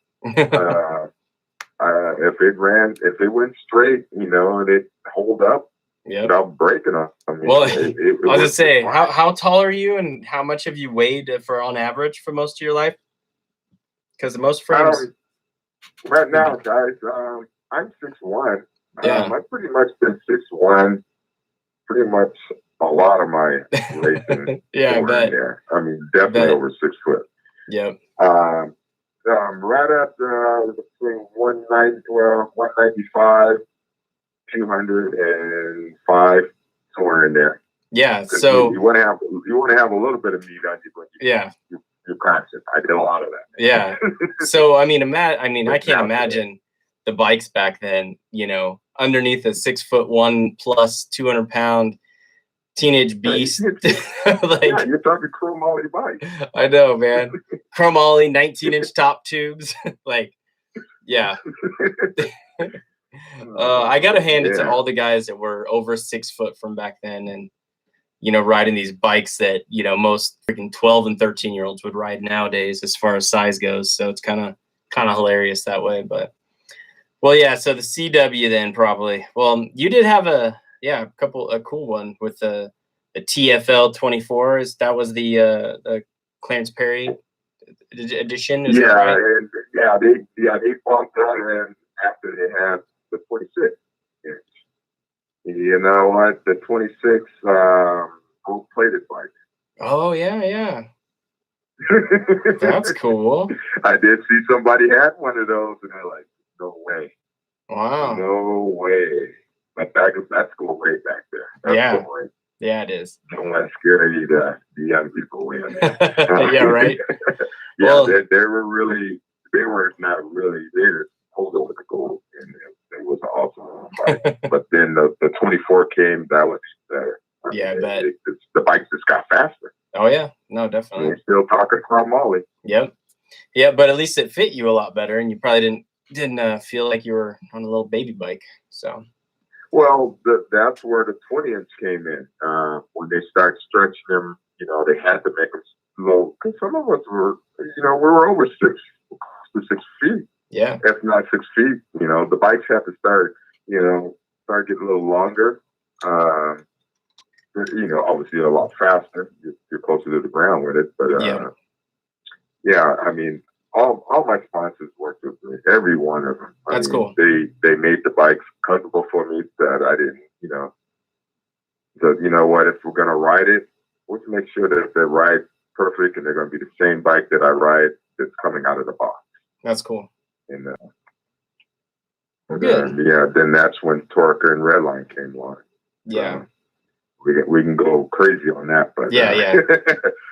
Speaker 2: If it went straight, and it hold up without breaking them. I mean,
Speaker 1: well, I was gonna say, how tall are you, and how much have you weighed for on average for most of your life? Because most frames.
Speaker 2: Right now, guys, I'm 6'1".
Speaker 1: Yeah.
Speaker 2: I've pretty much been 6'1". Pretty much a lot of my racing.
Speaker 1: Yeah, I bet.
Speaker 2: There. I mean, definitely over 6 foot.
Speaker 1: Yep.
Speaker 2: Right at between 195, 205, somewhere in there.
Speaker 1: Yeah. So
Speaker 2: you want to have a little bit of meat on you, but you're conscious. I did a lot of that.
Speaker 1: Yeah. So I mean, I can't imagine the bikes back then. Underneath a 6'1" plus 200-pound teenage beast.
Speaker 2: You're talking chromoly bike.
Speaker 1: I know, man. Chromoly, 19-inch top tubes. Yeah. I got to hand it to all the guys that were over 6 foot from back then, and riding these bikes that most freaking 12 and 13-year-olds would ride nowadays, as far as size goes. So it's kind of hilarious that way. But well, yeah. So the CW then probably. Well, you did have a cool one with the TFL 24. That was the Clarence Perry edition. Is that right?
Speaker 2: They bumped that in after they had the 46. You know what? The 26 gold plated bike.
Speaker 1: Oh yeah. That's cool.
Speaker 2: I did see somebody had one of those, and they're like, "No way!
Speaker 1: Wow,
Speaker 2: no way!" But that's going way back there. That's
Speaker 1: yeah, it is.
Speaker 2: Don't let scare you the young people in.
Speaker 1: Yeah, right.
Speaker 2: Yeah, they were not really. They just pulled over the gold, and it was an awesome bike. But then the 24 came. That was better. I bet. The bikes just got faster.
Speaker 1: Oh yeah, no, definitely.
Speaker 2: We're still talking chromoly.
Speaker 1: Yep. Yeah, but at least it fit you a lot better, and you probably didn't feel like you were on a little baby bike. So.
Speaker 2: Well, that's where the 20-inch came in. When they start stretching them, they had to make them low. Because some of us were, we were over 6 feet.
Speaker 1: Yeah.
Speaker 2: If not 6 feet, the bikes have to start getting a little longer. Obviously a lot faster. You're closer to the ground with it. But I mean, all my sponsors worked with me. Every one of them.
Speaker 1: That's cool.
Speaker 2: They made the bikes comfortable for me that I didn't. So you know what? If we're gonna ride it, let's make sure that they ride perfect, and they're gonna be the same bike that I ride that's coming out of the box.
Speaker 1: That's cool.
Speaker 2: And
Speaker 1: good.
Speaker 2: Then that's when Torker and Redline came along.
Speaker 1: Yeah.
Speaker 2: So we can go crazy on that, but
Speaker 1: yeah.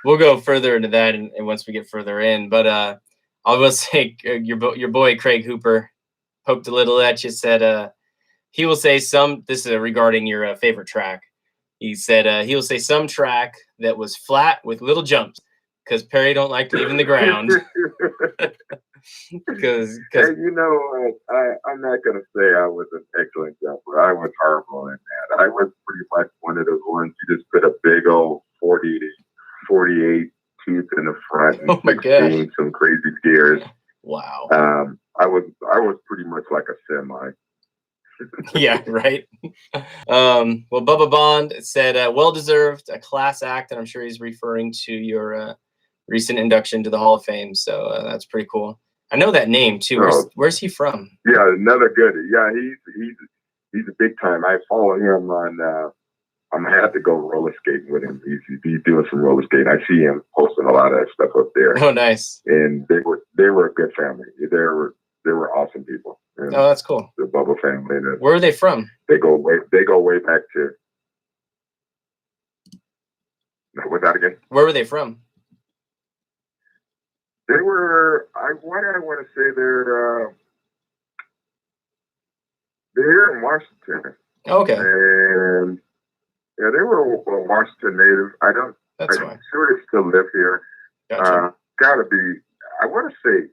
Speaker 1: We'll go further into that, and once we get further in. But I will say, your boy Craig Hooper poked a little at you. Said he will say some. This is regarding your favorite track. He said he will say some track that was flat with little jumps because Perry don't like leaving the ground. Because
Speaker 2: hey, I'm not gonna say I was an excellent jumper. I was horrible in that. I was pretty much one of those ones you just put a big old 40 148 teeth in the front and
Speaker 1: Oh my gosh.
Speaker 2: 16, some crazy gears.
Speaker 1: Wow.
Speaker 2: I was pretty much like a semi.
Speaker 1: Yeah, right. Well, Bubba Bond said, well-deserved, a class act, and I'm sure he's referring to your recent induction to the Hall of Fame. So that's pretty cool. I know that name too. Where's he from?
Speaker 2: Yeah, another good. Yeah, he's a big time. I follow him on. I'm gonna have to go roller skating with him. He's doing some roller skating. I see him posting a lot of that stuff up there.
Speaker 1: Oh, nice.
Speaker 2: And they were a good family. They were awesome people. And
Speaker 1: oh, that's cool.
Speaker 2: The Bubba family.
Speaker 1: Where are they from?
Speaker 2: They go way back to. What's that again?
Speaker 1: Where were they from?
Speaker 2: They were. Why do I want to say they're here in Washington.
Speaker 1: Okay.
Speaker 2: And yeah, they were a Washington native. I'm sure they still live here.
Speaker 1: Gotcha.
Speaker 2: Gotta be. I want to say.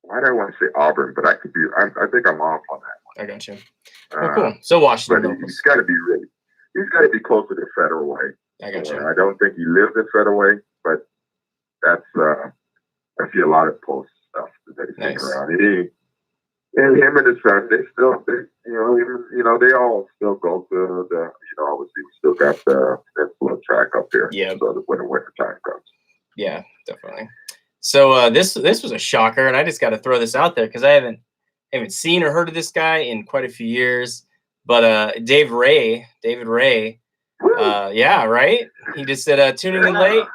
Speaker 2: Why do I want to say Auburn? But I could be. I think I'm off on that one.
Speaker 1: I got you. Well, cool. So Washington.
Speaker 2: But he's got to be really. He's got to be closer to Federal Way.
Speaker 1: I got you.
Speaker 2: I don't think he lives in Federal Way, but that's. I see a lot of post stuff that he's taking around. And him and his son, they they all still go to the, obviously we still got the peninsula track up here.
Speaker 1: Yeah.
Speaker 2: So when the winter time comes.
Speaker 1: Yeah, definitely. So this was a shocker, and I just got to throw this out there because I haven't seen or heard of this guy in quite a few years. But David Ray, yeah, right. He just said tuning in late.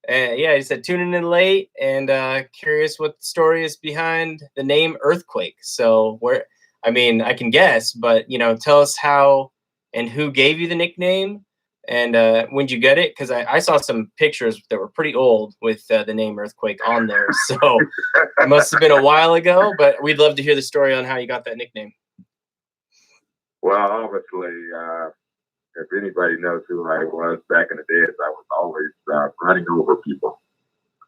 Speaker 1: He said tuning in late and curious what the story is behind the name Earthquake. So I can guess, but tell us how and who gave you the nickname and when did you get it? Because I saw some pictures that were pretty old with the name Earthquake on there. So it must have been a while ago, but we'd love to hear the story on how you got that nickname.
Speaker 2: Well, obviously, if anybody knows who I was back in the days, I was always running over people.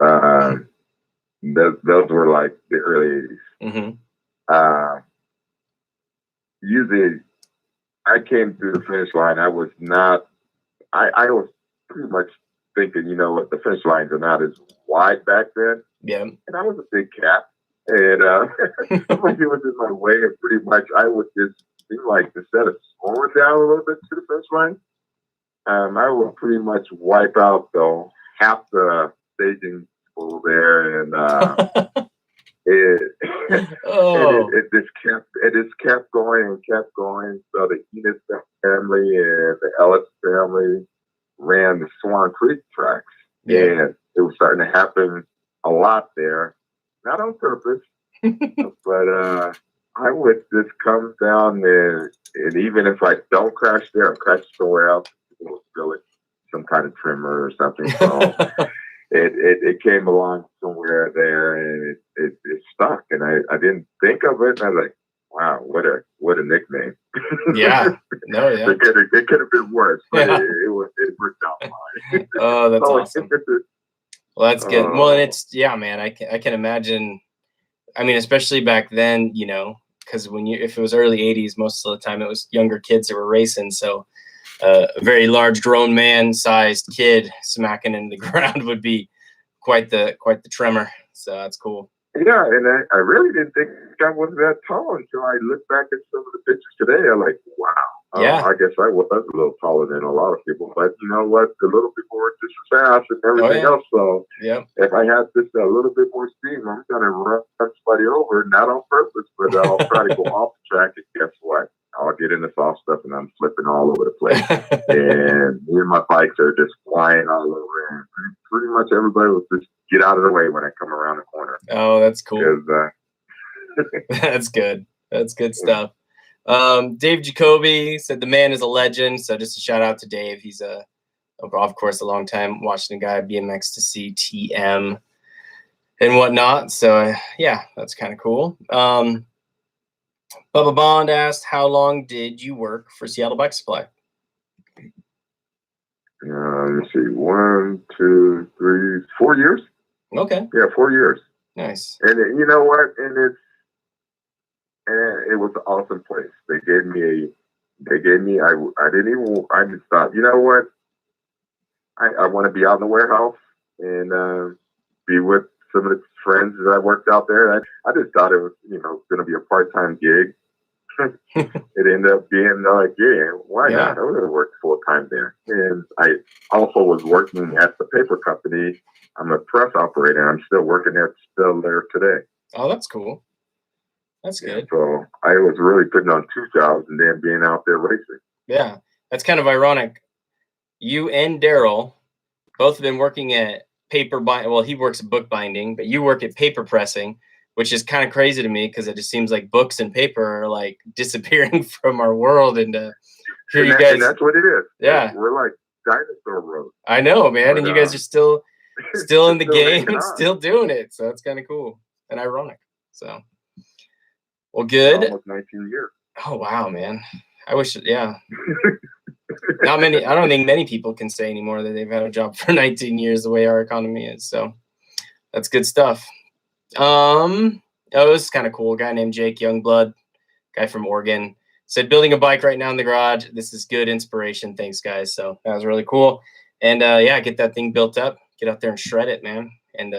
Speaker 2: Those were like the early 80s. Mm-hmm. Usually, I came through the finish line. I was not. I was pretty much thinking, what the finish lines are not as wide back then. Yeah. And I was a big cat, and somebody was in my way, and pretty much I would just seem like instead of slowing down a little bit to the finish line. I would pretty much wipe out half the staging pool there, and it just kept going and kept going. So the Enos family and the Ellis family ran the Swan Creek tracks, and it was starting to happen a lot there, not on purpose, but I would just come down there, and even if I don't crash there, I crash somewhere else. Spill it, some kind of trimmer or something. So it came along somewhere there, and it stuck. And I didn't think of it. And I was like, wow, what a nickname.
Speaker 1: Yeah, no, yeah.
Speaker 2: It could have been worse, but it worked out fine.
Speaker 1: Oh, that's awesome. Well, that's good. Well, and it's man. I can imagine. I mean, especially back then, because if it was early '80s, most of the time it was younger kids that were racing. So a very large grown man-sized kid smacking into the ground would be quite the tremor. So that's cool.
Speaker 2: Yeah, and I really didn't think I was that tall until I look back at some of the pictures today. I'm like, wow. Yeah. I guess I was a little taller than a lot of people, but you know what? The little people were just as fast and everything else. So if I had just a little bit more steam, I'm going to run somebody over, not on purpose, but I'll try to go off the track, and guess what? I'll get in the soft stuff and I'm flipping all over the place. And me and my bikes are just flying all over. And pretty much everybody will just get out of the way when I come around the corner.
Speaker 1: Oh, that's cool. That's good. That's good stuff. Dave Jacoby said the man is a legend. So just a shout out to Dave. He's of course, a long time Washington guy, BMX to see TM and whatnot. So that's kind of cool. Bubba Bond asked, how long did you work for Seattle Bike Supply?
Speaker 2: Let's see, 1, 2, 3, 4 years.
Speaker 3: Okay.
Speaker 2: Yeah, 4 years.
Speaker 3: Nice.
Speaker 2: And you know what? And it was an awesome place. I just thought, you know what? I want to be out in the warehouse and be with some of the friends that I worked out there. I just thought it was, going to be a part-time gig. It ended up being like, yeah, why not? I would have worked full-time there. And I also was working at the paper company. I'm a press operator. I'm still working there, still there today.
Speaker 1: Oh, that's cool. That's good.
Speaker 2: So I was really putting on 2 jobs and then being out there racing.
Speaker 1: Yeah, that's kind of ironic. You and Daryl both have been working at paper binding. Well, he works at book binding, but you work at paper pressing, which is kind of crazy to me because it just seems like books and paper are like disappearing from our world. And here you guys,
Speaker 2: and that's what it is.
Speaker 1: Yeah,
Speaker 2: we're like dinosaur road.
Speaker 1: I know, man, and you guys are still in the game and still doing it. So it's kind of cool and ironic. So, well, good.
Speaker 2: Almost 19 years.
Speaker 1: Oh wow, man! I wish, yeah. Not many. I don't think many people can say anymore that they've had a job for 19 years the way our economy is. So that's good stuff. Oh, this is kind of cool. A guy named Jake Youngblood, guy from Oregon, said building a bike right now in the garage. This is good inspiration. Thanks, guys. So that was really cool. And yeah, get that thing built up. Get out there and shred it, man. And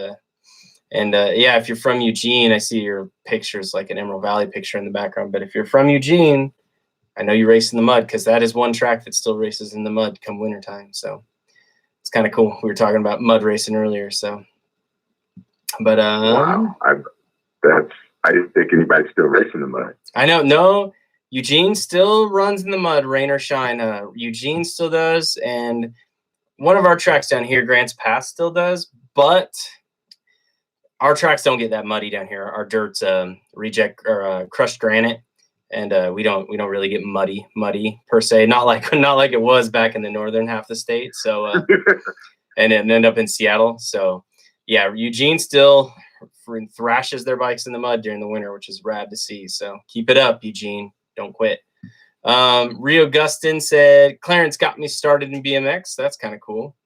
Speaker 1: yeah, if you're from Eugene, I see your pictures, like an Emerald Valley picture in the background. But if you're from Eugene, I know you race in the mud because that is one track that still races in the mud come wintertime. So it's kind of cool. We were talking about mud racing earlier. So, but
Speaker 2: wow, I didn't think anybody's still racing the mud.
Speaker 1: I know. No, Eugene still runs in the mud, rain or shine. Eugene still does, and one of our tracks down here, Grants Pass, still does, but our tracks don't get that muddy down here. Our dirt's reject or crushed granite. And we don't really get muddy per se. Not like it was back in the northern half of the state. So and it ended up in Seattle. So yeah, Eugene still thrashes their bikes in the mud during the winter, which is rad to see. So keep it up, Eugene. Don't quit. Rio Gustin said Clarence got me started in BMX. That's kind of cool.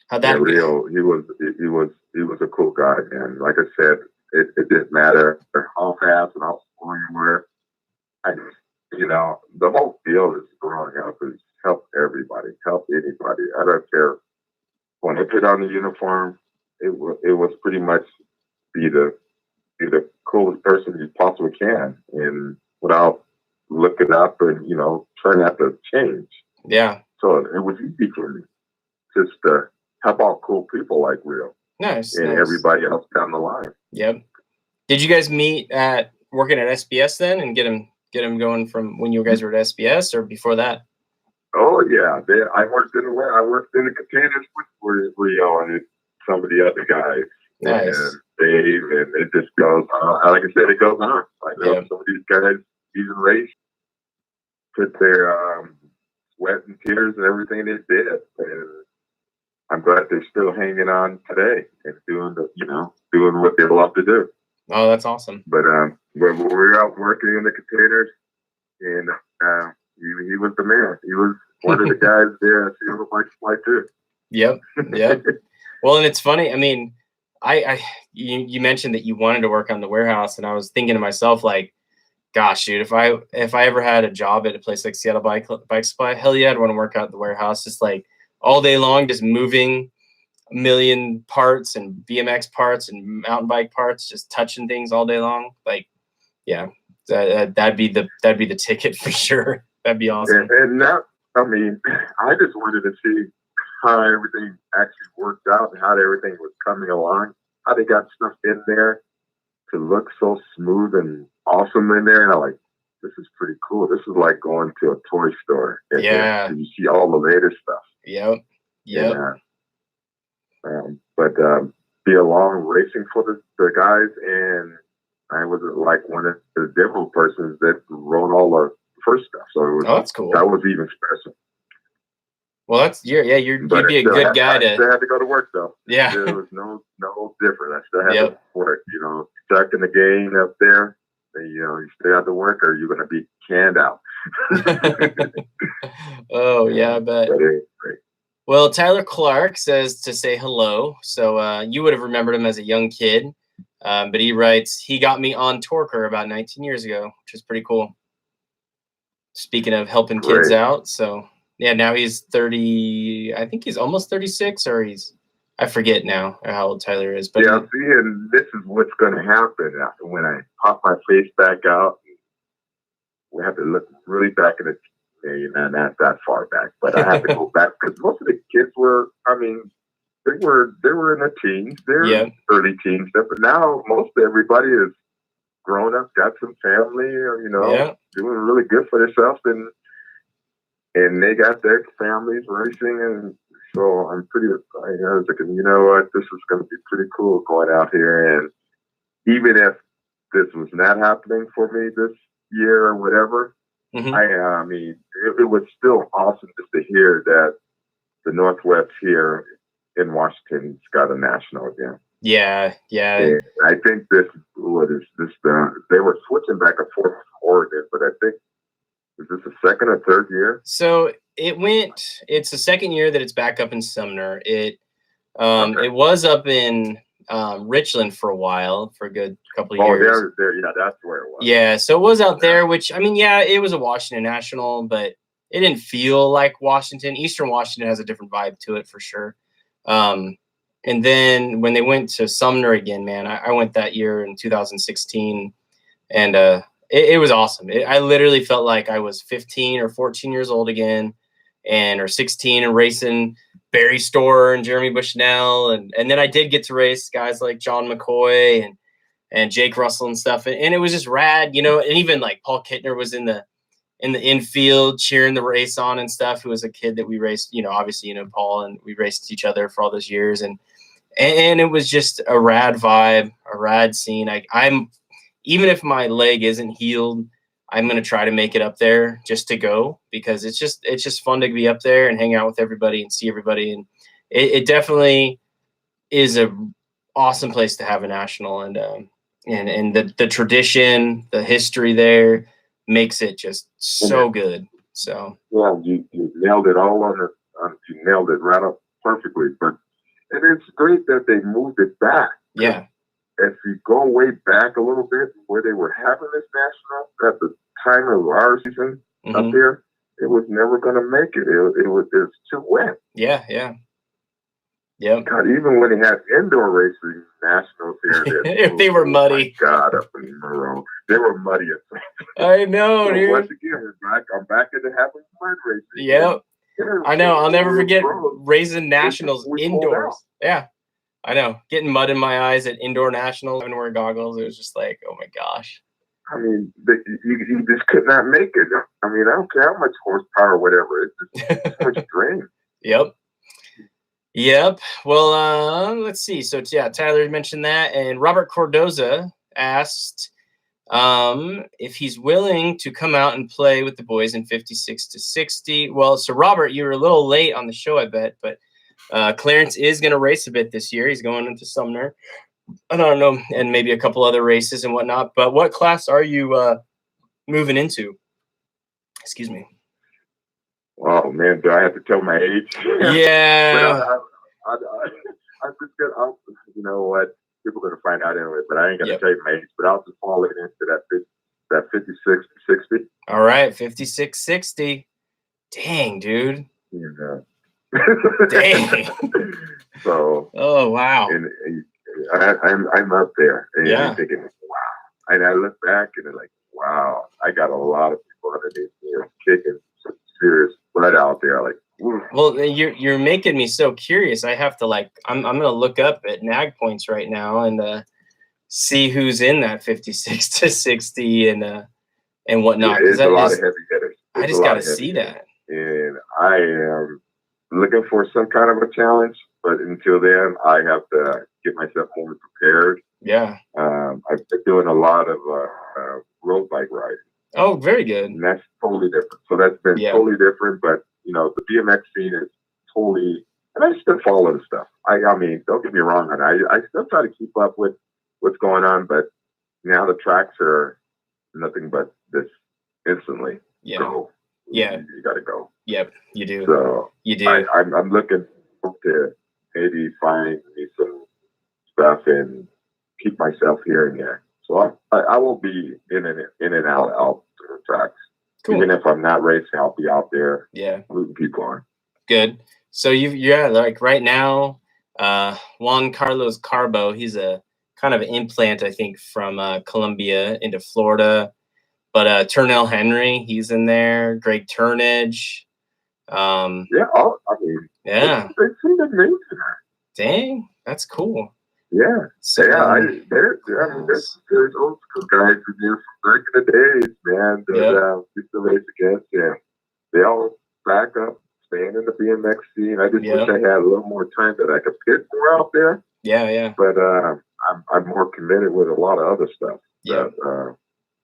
Speaker 1: How'd that go?
Speaker 2: Rio, he was a cool guy, man. Like I said, it didn't matter how fast and how slow you were. The whole field is growing up is help everybody, help anybody. I don't care. When I put on the uniform, it was pretty much be the coolest person you possibly can, and without looking up and trying not to change.
Speaker 1: Yeah.
Speaker 2: So it was easy for me just to help out cool people like Rio.
Speaker 1: Nice.
Speaker 2: And everybody else down the line.
Speaker 1: Yep. Did you guys meet at working at SBS then and get him going from when you guys were at SBS or before that?
Speaker 2: Oh yeah, I worked in the containers with Rio and some of the other guys.
Speaker 1: Nice.
Speaker 2: And Dave, and it just goes on. Like I said, it goes on. I know some of these guys even race, put their sweat and tears and everything they did, and I'm glad they're still hanging on today and doing what they love to do.
Speaker 1: Oh, that's awesome.
Speaker 2: But we're out working in the containers, and he was the man. He was one of the guys there at Seattle Bike Supply too. Yep.
Speaker 1: Well, and it's funny. I mean, you mentioned that you wanted to work on the warehouse, and I was thinking to myself, like, gosh, dude, if I ever had a job at a place like Seattle Bike Supply, hell yeah, I'd want to work out at the warehouse, just like all day long, just moving a million parts and BMX parts and mountain bike parts, just touching things all day long. Like, yeah, that'd be the ticket for sure. That'd be awesome.
Speaker 2: And now, I mean, I just wanted to see how everything actually worked out and how everything was coming along, how they got stuff in there to look so smooth and awesome in there. And I'm like, this is pretty cool. This is like going to a toy store. And you see all the latest stuff.
Speaker 1: Yep.
Speaker 2: But be along racing for the guys, and I was like one of the demo persons that wrote all the first stuff. So it was,
Speaker 1: that's cool.
Speaker 2: That was even special.
Speaker 1: Well, that's you'd be a good guy to.
Speaker 2: I still had to go to work though.
Speaker 1: Yeah.
Speaker 2: There was no different. I still had to work. Stuck in the game up there. You stay out to work, or you're going to be canned out.
Speaker 1: Oh yeah, I bet.
Speaker 2: But it was great.
Speaker 1: Well, Tyler Clark says to say hello. So you would have remembered him as a young kid, but he writes, he got me on Torker about 19 years ago, which is pretty cool. Speaking of helping kids out, so Yeah, now he's 30. I think he's almost 36, or I forget now how old Tyler is. But
Speaker 2: yeah, see, and this is what's going to happen when I pop my face back out. We have to look really back at it, not that far back, but I have to go back because most of the kids were, I mean, they were in their teens, they're early teens, but now most everybody is grown up, got some family, or doing really good for themselves, and they got their families racing, and so I'm pretty. I was thinking, you know what, this is going to be pretty cool going out here, and even if this was not happening for me this year or whatever, I mean, it was still awesome just to hear that the Northwest here in Washington's got a national again.
Speaker 1: Yeah.
Speaker 2: And I think they were switching back and forth from Oregon, but I think, is this the second or third year?
Speaker 1: So it's the second year that it's back up in Sumner. It was up in Richland for a while, for a good couple of years.
Speaker 2: Yeah, that's where it was.
Speaker 1: Yeah, so it was out there, which, I mean, yeah, it was a Washington National, but it didn't feel like Washington. Eastern Washington has a different vibe to it for sure. And then when they went to Sumner again, man, I went that year in 2016, and it was awesome. I literally felt like I was 15 or 14 years old again, or 16, and racing Barry Storer and Jeremy Bushnell, and then I did get to race guys like John McCoy and Jake Russell and stuff, and it was just rad, and even like Paul Kittner was in the infield cheering the race on and stuff, who was a kid that we raced, obviously, Paul, and we raced each other for all those years, and it was just a rad vibe, a rad scene. I'm even if my leg isn't healed, I'm going to try to make it up there just to go, because it's just fun to be up there and hang out with everybody and see everybody. And it definitely is a awesome place to have a national, and the tradition, the history there makes it just so good. So
Speaker 2: yeah, you nailed it all you nailed it right up perfectly. But it's great that they moved it back.
Speaker 1: Yeah.
Speaker 2: If you go way back a little bit, where they were having this national at the time of our season up there, it was never going to make it. It was too wet.
Speaker 1: Yeah.
Speaker 2: God, even when they had indoor racing nationals here,
Speaker 1: if they were muddy.
Speaker 2: God, up in Monroe, they were muddy.
Speaker 1: I know,
Speaker 2: so
Speaker 1: dude.
Speaker 2: Once again, I'm back into having mud racing.
Speaker 1: Yep. I know. I'll never forget racing nationals indoors. Yeah. I know, getting mud in my eyes at indoor nationals, having to wear goggles. It was just like, oh my gosh.
Speaker 2: I mean, you just could not make it. I mean, I don't care how much horsepower or whatever. It's just so much drain.
Speaker 1: Yep. Well, let's see. So yeah, Tyler mentioned that, and Robert Cordoza asked if he's willing to come out and play with the boys in 56 to 60. Well, so Robert, you were a little late on the show, I bet, but Clarence is going to race a bit this year. He's going into Sumner. I don't know, and maybe a couple other races and whatnot. But what class are you moving into? Excuse me.
Speaker 2: Oh man, do I have to tell my age?
Speaker 1: Yeah.
Speaker 2: But I'm just gonna. You know what? People are gonna find out anyway. But I ain't gonna tell you my age. But I'll just fall into that 56 to 60.
Speaker 1: All right, 56, 60. Dang, dude.
Speaker 2: Yeah.
Speaker 1: Dang.
Speaker 2: So.
Speaker 1: Oh wow.
Speaker 2: And I'm up there, and I'm thinking, wow. And I look back, and I'm like, wow, I got a lot of people underneath me kicking some serious blood out there. Like, ooh.
Speaker 1: Well, you're making me so curious. I have to I'm gonna look up at NAG points right now and see who's in that 56 to 60 and whatnot.
Speaker 2: Yeah, it's a lot of heavy hitters.
Speaker 1: I just got to see that.
Speaker 2: And I am looking for some kind of a challenge, but until then, I have to get myself more prepared.
Speaker 1: Yeah.
Speaker 2: I've been doing a lot of road bike riding.
Speaker 1: Oh, very good.
Speaker 2: And that's totally different. So that's been totally different, but the BMX scene is totally, and I still follow the stuff. I mean, don't get me wrong, and I still try to keep up with what's going on, but now the tracks are nothing but this instantly.
Speaker 1: Yeah.
Speaker 2: Go.
Speaker 1: Yeah.
Speaker 2: You got to go.
Speaker 1: Yep, you do.
Speaker 2: So
Speaker 1: you do.
Speaker 2: I'm looking to maybe find me some stuff and keep myself here and there. So I will be in and out the tracks.
Speaker 1: Cool.
Speaker 2: Even if I'm not racing, I'll be out there.
Speaker 1: Yeah.
Speaker 2: Rooting people on.
Speaker 1: Good. So like right now, Juan Carlos Carbo, he's a kind of implant, I think, from Colombia into Florida. But Turnell Henry, he's in there. Greg Turnage.
Speaker 2: I mean,
Speaker 1: Yeah.
Speaker 2: It's some good names in there.
Speaker 1: Dang, that's cool.
Speaker 2: Yeah.
Speaker 1: So,
Speaker 2: there's old school guys from there from back in the days, man, that used to race against. Yeah. They all back up, staying in the BMX scene. I just wish I had a little more time that I could pit more out there.
Speaker 1: Yeah.
Speaker 2: But I'm more committed with a lot of other stuff.
Speaker 1: Yeah.
Speaker 2: That,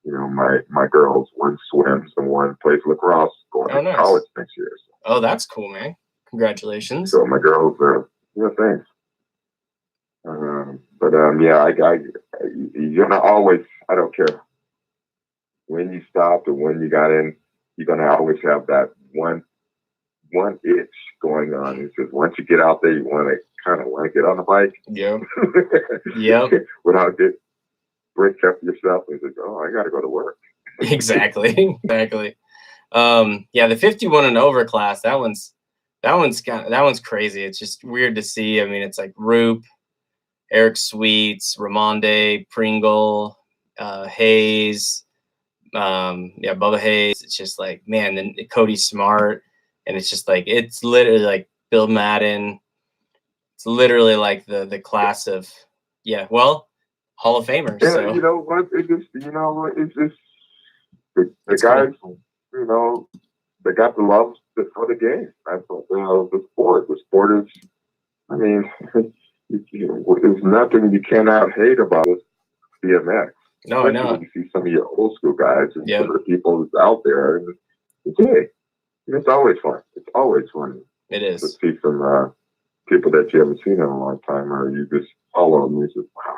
Speaker 2: you know, my girls, one swims and one plays lacrosse, going to college next year. So.
Speaker 1: Oh, that's cool, man. Congratulations.
Speaker 2: So my girls are, thanks. You're gonna always, I don't care when you stopped or when you got in, you're gonna always have that one itch going on. It's just once you get out there, you want to get on the bike.
Speaker 1: Yep. Yep.
Speaker 2: Without it, break up yourself and say, "Oh, I got to go to work."
Speaker 1: Exactly. The 51 and over class. That one's crazy. It's just weird to see. I mean, it's like Roop, Eric Sweets, Ramonde, Pringle, Hayes, Bubba Hayes. It's just like, man, then Cody Smart, and it's just like, it's literally like Bill Madden. It's literally like the class of, Hall of Famers.
Speaker 2: Yeah,
Speaker 1: so
Speaker 2: you know what? It's just the guys, cool. They got the love for the game. That's what, the sport. The sport is, I mean, there's nothing you cannot hate about BMX.
Speaker 1: No, I know.
Speaker 2: You see some of your old school guys and some of the people that's out there, and it's always fun. It's always fun.
Speaker 1: It is
Speaker 2: to see some people that you haven't seen in a long time, or you just follow them and you say, "Wow,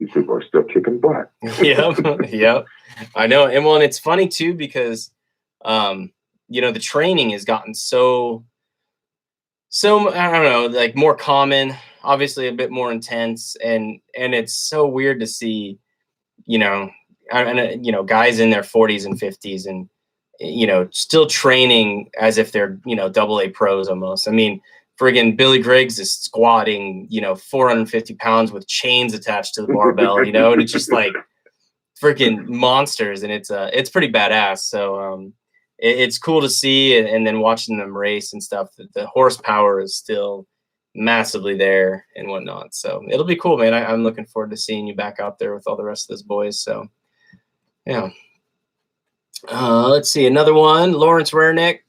Speaker 2: these people are still kicking butt."
Speaker 1: Yep. I know, and it's funny too because, the training has gotten so I don't know, like more common, obviously a bit more intense, and it's so weird to see, guys in their 40s and 50s and still training as if they're AA pros almost. I mean, friggin' Billy Griggs is squatting 450 pounds with chains attached to the barbell, and it's just like freaking monsters, and it's pretty badass. So it's cool to see, and then watching them race and stuff. The horsepower is still massively there and whatnot. So it'll be cool, man. I'm looking forward to seeing you back out there with all the rest of those boys. So yeah. Let's see, another one. Lawrence Rernick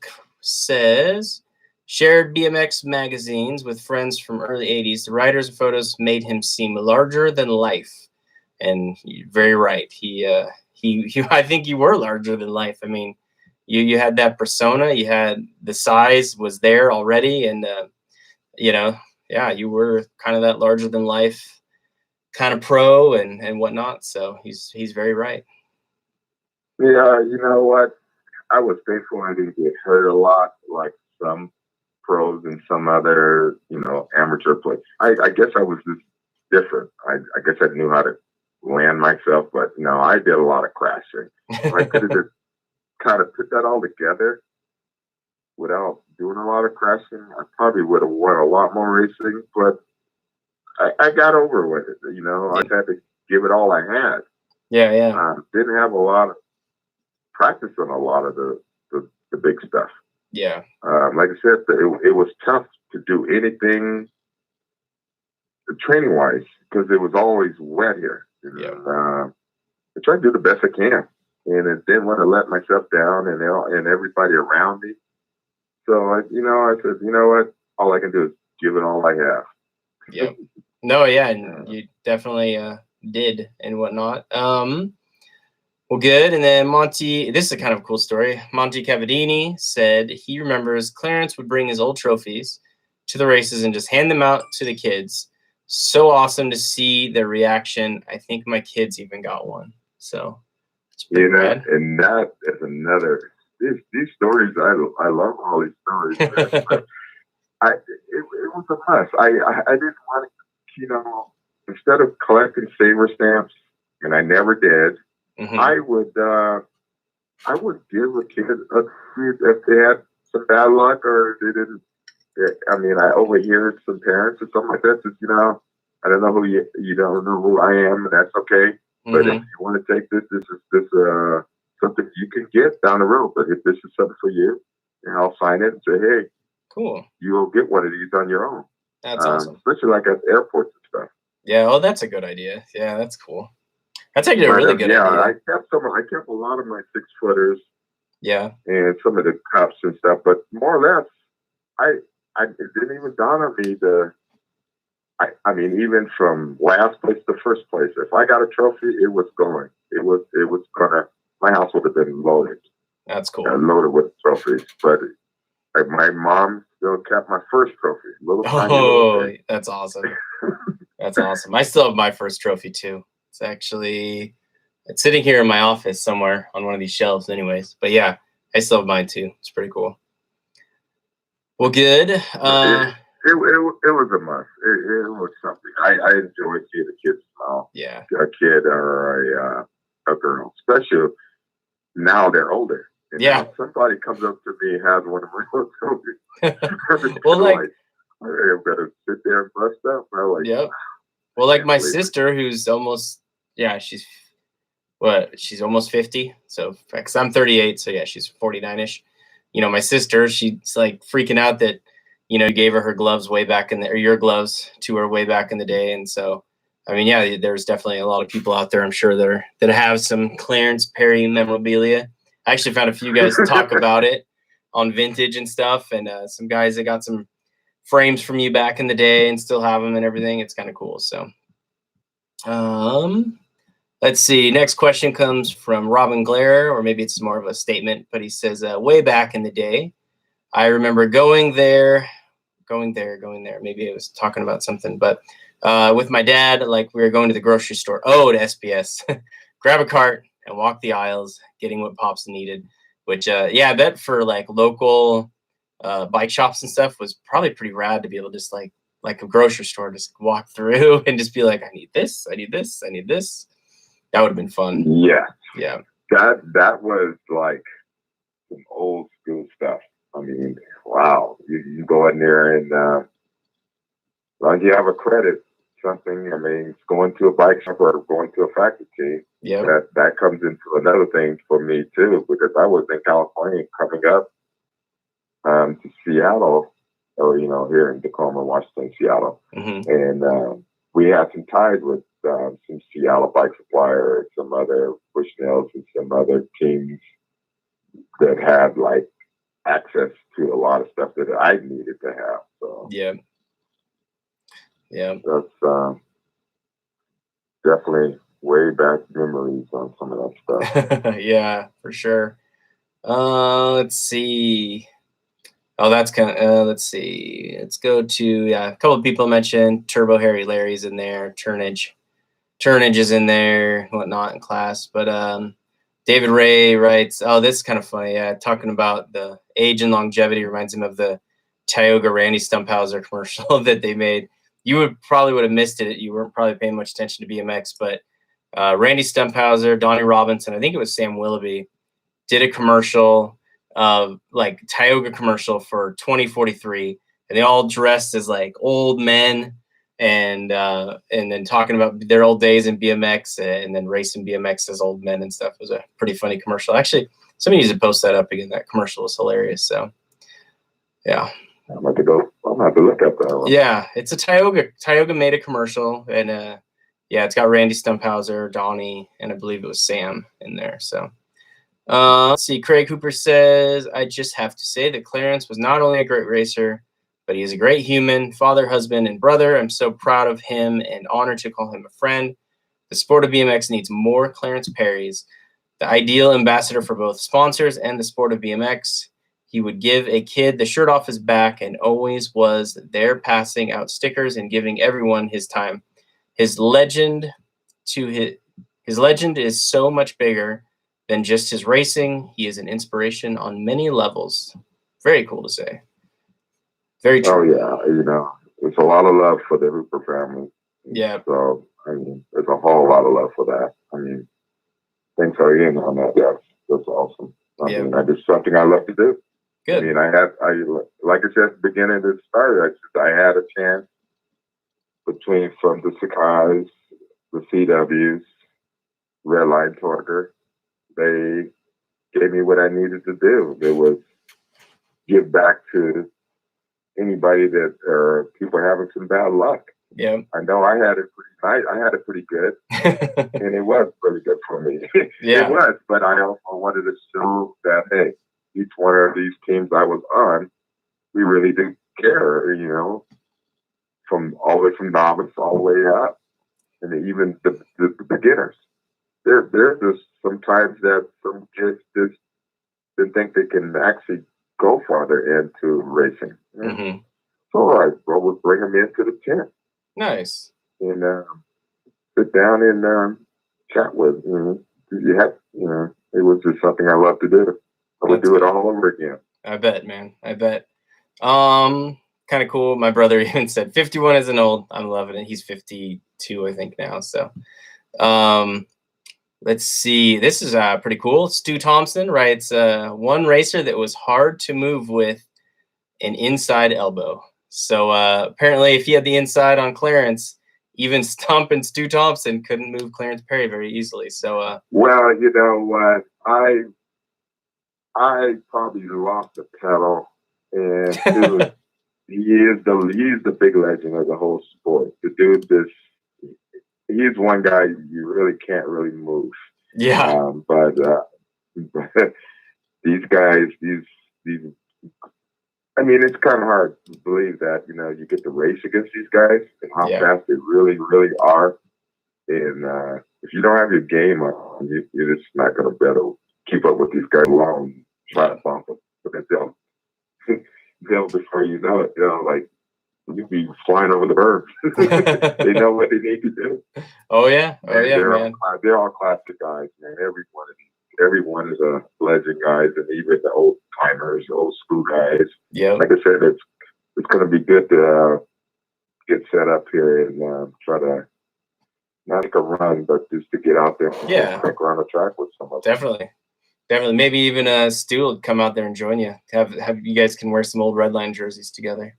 Speaker 1: says, shared BMX magazines with friends from early 80s. The writers and photos made him seem larger than life. And you're very right. He I think you were larger than life. I mean, you had that persona, you had the size was there already. And, you were kind of that larger than life kind of pro and whatnot. So he's very right.
Speaker 2: Yeah, you know what? I was thankful I didn't get hurt a lot like some pros and some other, amateur players. I guess I was just different. I guess I knew how to land myself, but no, I did a lot of crashing. I could have just kind of put that all together without doing a lot of crashing. I probably would have won a lot more racing, but I got over with it. I had to give it all I had.
Speaker 1: Yeah.
Speaker 2: Didn't have a lot of practice on a lot of the big stuff.
Speaker 1: Yeah.
Speaker 2: Like I said, it was tough to do anything training wise because it was always wet here. I tried to do the best I can, and I didn't want to let myself down and everybody around me. So I said, you know what? All I can do is give it all I have.
Speaker 1: Yep. No, yeah, and you definitely did and whatnot. Well, good. And then Monty, this is a kind of cool story. Monty Cavadini said he remembers Clarence would bring his old trophies to the races and just hand them out to the kids. So awesome to see their reaction. I think my kids even got one. So it's pretty rad.
Speaker 2: And that is another. These stories, I love all these stories. But it was a mess. I didn't want to, instead of collecting saver stamps, and I never did. Mm-hmm. I would I would give a kid a treat if they had some bad luck or they didn't. I mean, I overhear some parents or something like that. Just, I don't know who you don't know who I am, and that's okay. But if you want to take this is something you can get down the road. But if this is something for you, and I'll sign it and say, hey,
Speaker 1: cool.
Speaker 2: You will get one of these on your own.
Speaker 1: That's awesome.
Speaker 2: Especially like at airports and stuff.
Speaker 1: Yeah, well, that's a good idea. Yeah, that's cool. That's actually a really good idea.
Speaker 2: I kept a lot of my 6-footers.
Speaker 1: Yeah.
Speaker 2: And some of the cups and stuff, but more or less, it didn't even dawn on me I mean, even from last place to first place, if I got a trophy, it was going. It was gonna. My house would have been loaded.
Speaker 1: That's cool.
Speaker 2: Loaded with trophies, but my mom still kept my first trophy. Little
Speaker 1: that's awesome. That's awesome. I still have my first trophy too. It's sitting here in my office somewhere on one of these shelves anyways. But yeah, I still have mine too. It's pretty cool. Well, good.
Speaker 2: It was a must. It was something. I enjoy seeing a kid smile.
Speaker 1: Yeah.
Speaker 2: A kid or a girl, especially now they're older. And
Speaker 1: yeah.
Speaker 2: Somebody comes up to me and has one of my little trophies.
Speaker 1: Well,
Speaker 2: I better sit there and bust up.
Speaker 1: Yep. Well, like my sister, who's almost, she's almost 50. So, because I'm 38, so yeah, she's 49-ish. My sister, she's like freaking out that, you gave her gloves way back or your gloves to her way back in the day. And so, I mean, yeah, there's definitely a lot of people out there, I'm sure, that have some Clarence Perry memorabilia. I actually found a few guys talk about it on Vintage and stuff, and some guys that got some frames from you back in the day and still have them and everything. It's kind of cool. So, let's see. Next question comes from Robin Glare, or maybe it's more of a statement, but he says, way back in the day, I remember going there. Maybe it was talking about something, but with my dad, like we were going to the grocery store. To SPS, grab a cart and walk the aisles, getting what Pops needed. Which, I bet for like local bike shops and stuff was probably pretty rad to be able to just like a grocery store, just walk through and just be like, I need this, I need this, I need this. That would have been fun.
Speaker 2: Yeah.
Speaker 1: Yeah.
Speaker 2: That was like some old school stuff. I mean, wow. You go in there and as long as you have a credit, something, I mean, going to a bike shop or going to a factory team, that comes into another thing for me too, because I was in California coming up to Seattle, or, here in Tacoma, Washington, Seattle.
Speaker 1: Mm-hmm.
Speaker 2: And we had some ties with some Seattle bike supplier, some other Bushnells and some other teams that had like access to a lot of stuff that I needed to have. So
Speaker 1: yeah,
Speaker 2: that's definitely way back memories on some of that
Speaker 1: stuff. Yeah, for sure. Let's see. Oh, that's kind of, let's see. Let's go to, a couple of people mentioned Turbo Harry Larry's in there. Turnage is in there, whatnot in class. But David Ray writes, oh, this is kind of funny. Yeah, talking about the age and longevity reminds him of the Tioga Randy Stumphauser commercial that they made. You probably would have missed it. You weren't probably paying much attention to BMX, but Randy Stumphauser, Donnie Robinson, I think it was Sam Willoughby, did a commercial, like Tioga commercial for 2043, and they all dressed as like old men and then talking about their old days in BMX and then racing BMX as old men and stuff. It was a pretty funny commercial. Actually, somebody needs to post that up again. That commercial was hilarious. So, yeah.
Speaker 2: I'm going to have to look up that one.
Speaker 1: Yeah, it's a Tioga made a commercial, and it's got Randy Stumphauser, Donnie, and I believe it was Sam in there. So, let's see. Craig Hooper says, I just have to say that Clarence was not only a great racer, but he is a great human, father, husband, and brother. I'm so proud of him and honored to call him a friend. The sport of BMX needs more Clarence Perrys, the ideal ambassador for both sponsors and the sport of BMX. He would give a kid the shirt off his back and always was there passing out stickers and giving everyone his time. His legend is so much bigger than just his racing. He is an inspiration on many levels. Very cool to say. Very true.
Speaker 2: Oh, yeah. There's a lot of love for the Hooper family.
Speaker 1: Yeah.
Speaker 2: So, I mean, there's a whole lot of love for that. I mean, thanks again on that, yes. just awesome. I
Speaker 1: Yeah.
Speaker 2: mean, it's something I love to do.
Speaker 1: Good.
Speaker 2: I mean, like I said at the beginning of this story, I had a chance from the Sakai's, the CWs, Red Line Torker. They gave me what I needed to do. It was give back to anybody that people having some bad luck.
Speaker 1: Yeah.
Speaker 2: I know I had it pretty good, and it was really good for me.
Speaker 1: Yeah.
Speaker 2: It was, but I also wanted to show that, hey, each one of these teams I was on, we really did care, all the way from novice all the way up, and even the beginners. There's just sometimes that some kids just didn't think they can actually go farther into racing.
Speaker 1: Mm-hmm.
Speaker 2: So I would bring them into the tent.
Speaker 1: Nice.
Speaker 2: And sit down and chat with. It was just something I love to do. I would do it all over again.
Speaker 1: I bet, man. I bet. Kind of cool. My brother even said 51 isn't old. I'm loving it. He's 52, I think now. So, let's see. This is pretty cool. Stu Thompson writes, one racer that was hard to move with an inside elbow. So apparently, if he had the inside on Clarence, even stomping Stu Thompson couldn't move Clarence Perry very easily. So,
Speaker 2: well, you know what, I probably lost the pedal, and Stu, he's the big legend of the whole sport. The dude, he's one guy you really can't really move.
Speaker 1: yeah.
Speaker 2: But these guys, these. I mean, it's kind of hard to believe that, you get to race against these guys and how fast they really, really are. And if you don't have your game on, you're just not going to be able to keep up with these guys long and try to bump them. Because they'll, before you know it, like, you'll be flying over the birds. They know what they need to do.
Speaker 1: Oh, yeah. Oh,
Speaker 2: Man,
Speaker 1: yeah, man.
Speaker 2: They're all classic guys, man. Everyone is a legend, guys, and even the old timers, old school guys.
Speaker 1: Yeah.
Speaker 2: Like I said, it's going to be good to get set up here and try to not take a run, but just to get out there and crank around the track with somebody.
Speaker 1: Definitely. Maybe even Stu will come out there and join you. Have you guys can wear some old Red Line jerseys together.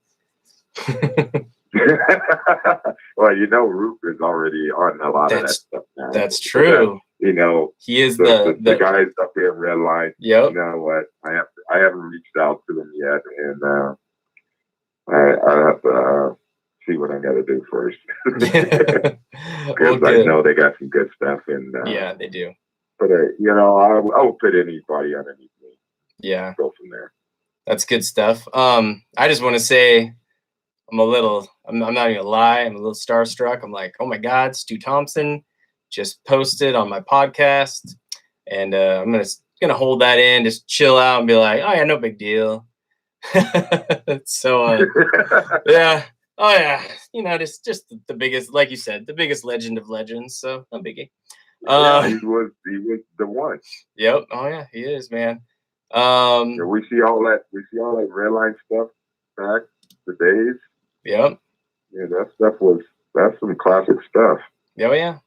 Speaker 2: Well, Roop is already on a lot of that stuff now.
Speaker 1: That's true.
Speaker 2: He is the guys up there in Red Line.
Speaker 1: Yep.
Speaker 2: You know what? I haven't reached out to them yet, and I have to see what I got to do first. Because I know they got some good stuff, and
Speaker 1: yeah, they do.
Speaker 2: But I won't put anybody underneath me.
Speaker 1: Yeah,
Speaker 2: go from there.
Speaker 1: That's good stuff. I just want to say, I'm not even gonna lie, I'm a little starstruck. I'm like, oh my God, Stu Thompson just posted on my podcast, and I'm gonna hold that in, just chill out, and be like, oh yeah, no big deal. So yeah, oh yeah, just the biggest, like you said, the biggest legend of legends. So no biggie.
Speaker 2: Yeah, he was the one.
Speaker 1: Yep. Oh yeah, he is, man.
Speaker 2: We see all that Red Line stuff back the days.
Speaker 1: Yep.
Speaker 2: Yeah, that's some classic stuff.
Speaker 1: Oh yeah,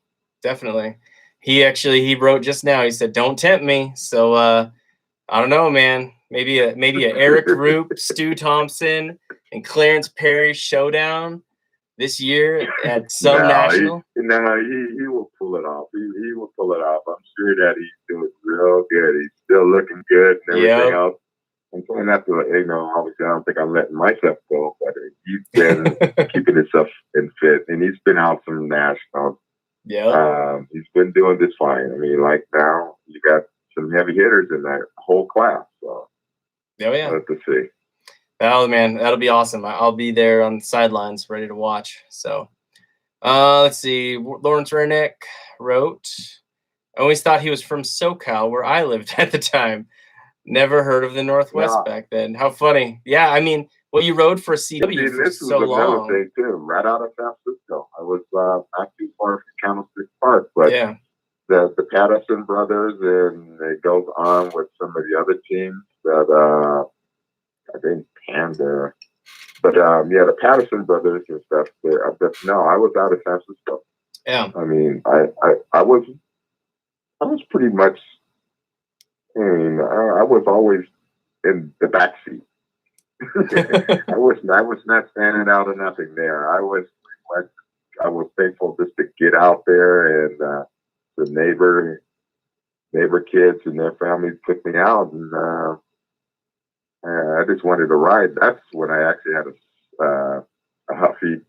Speaker 1: definitely. He wrote just now. He said, "Don't tempt me." So I don't know, man. Maybe a Eric Roop, Stu Thompson, and Clarence Perry showdown this year at some national.
Speaker 2: He will pull it off. He will pull it off. I'm sure that he's doing real good. He's still looking good and everything else. I'm trying not to, obviously I don't think I'm letting myself go, but he's been keeping himself in fit, and he's been out some nationals.
Speaker 1: Yeah.
Speaker 2: He's been doing this fine. I mean, like now you got some heavy hitters in that whole class. So
Speaker 1: yeah.
Speaker 2: Let's see.
Speaker 1: Oh man, that'll be awesome. I'll be there on the sidelines, ready to watch. So, let's see. Lawrence Renick wrote, "I always thought he was from SoCal, where I lived at the time. Never heard of the Northwest back then. How funny." Yeah, I mean, you rode for CW for so long.
Speaker 2: This was another thing too. Right out of San Francisco, I was not too far from Candlestick Park, but the Patterson brothers, and it goes on with some of the other teams that I think Panda, but the Patterson brothers and stuff. I was out of San Francisco.
Speaker 1: Yeah,
Speaker 2: I mean, I was pretty much And I was always in the back seat. I was not standing out or nothing there. I was thankful just to get out there, and the neighbor kids and their families took me out, and I just wanted to ride. That's when I actually had a Huffy.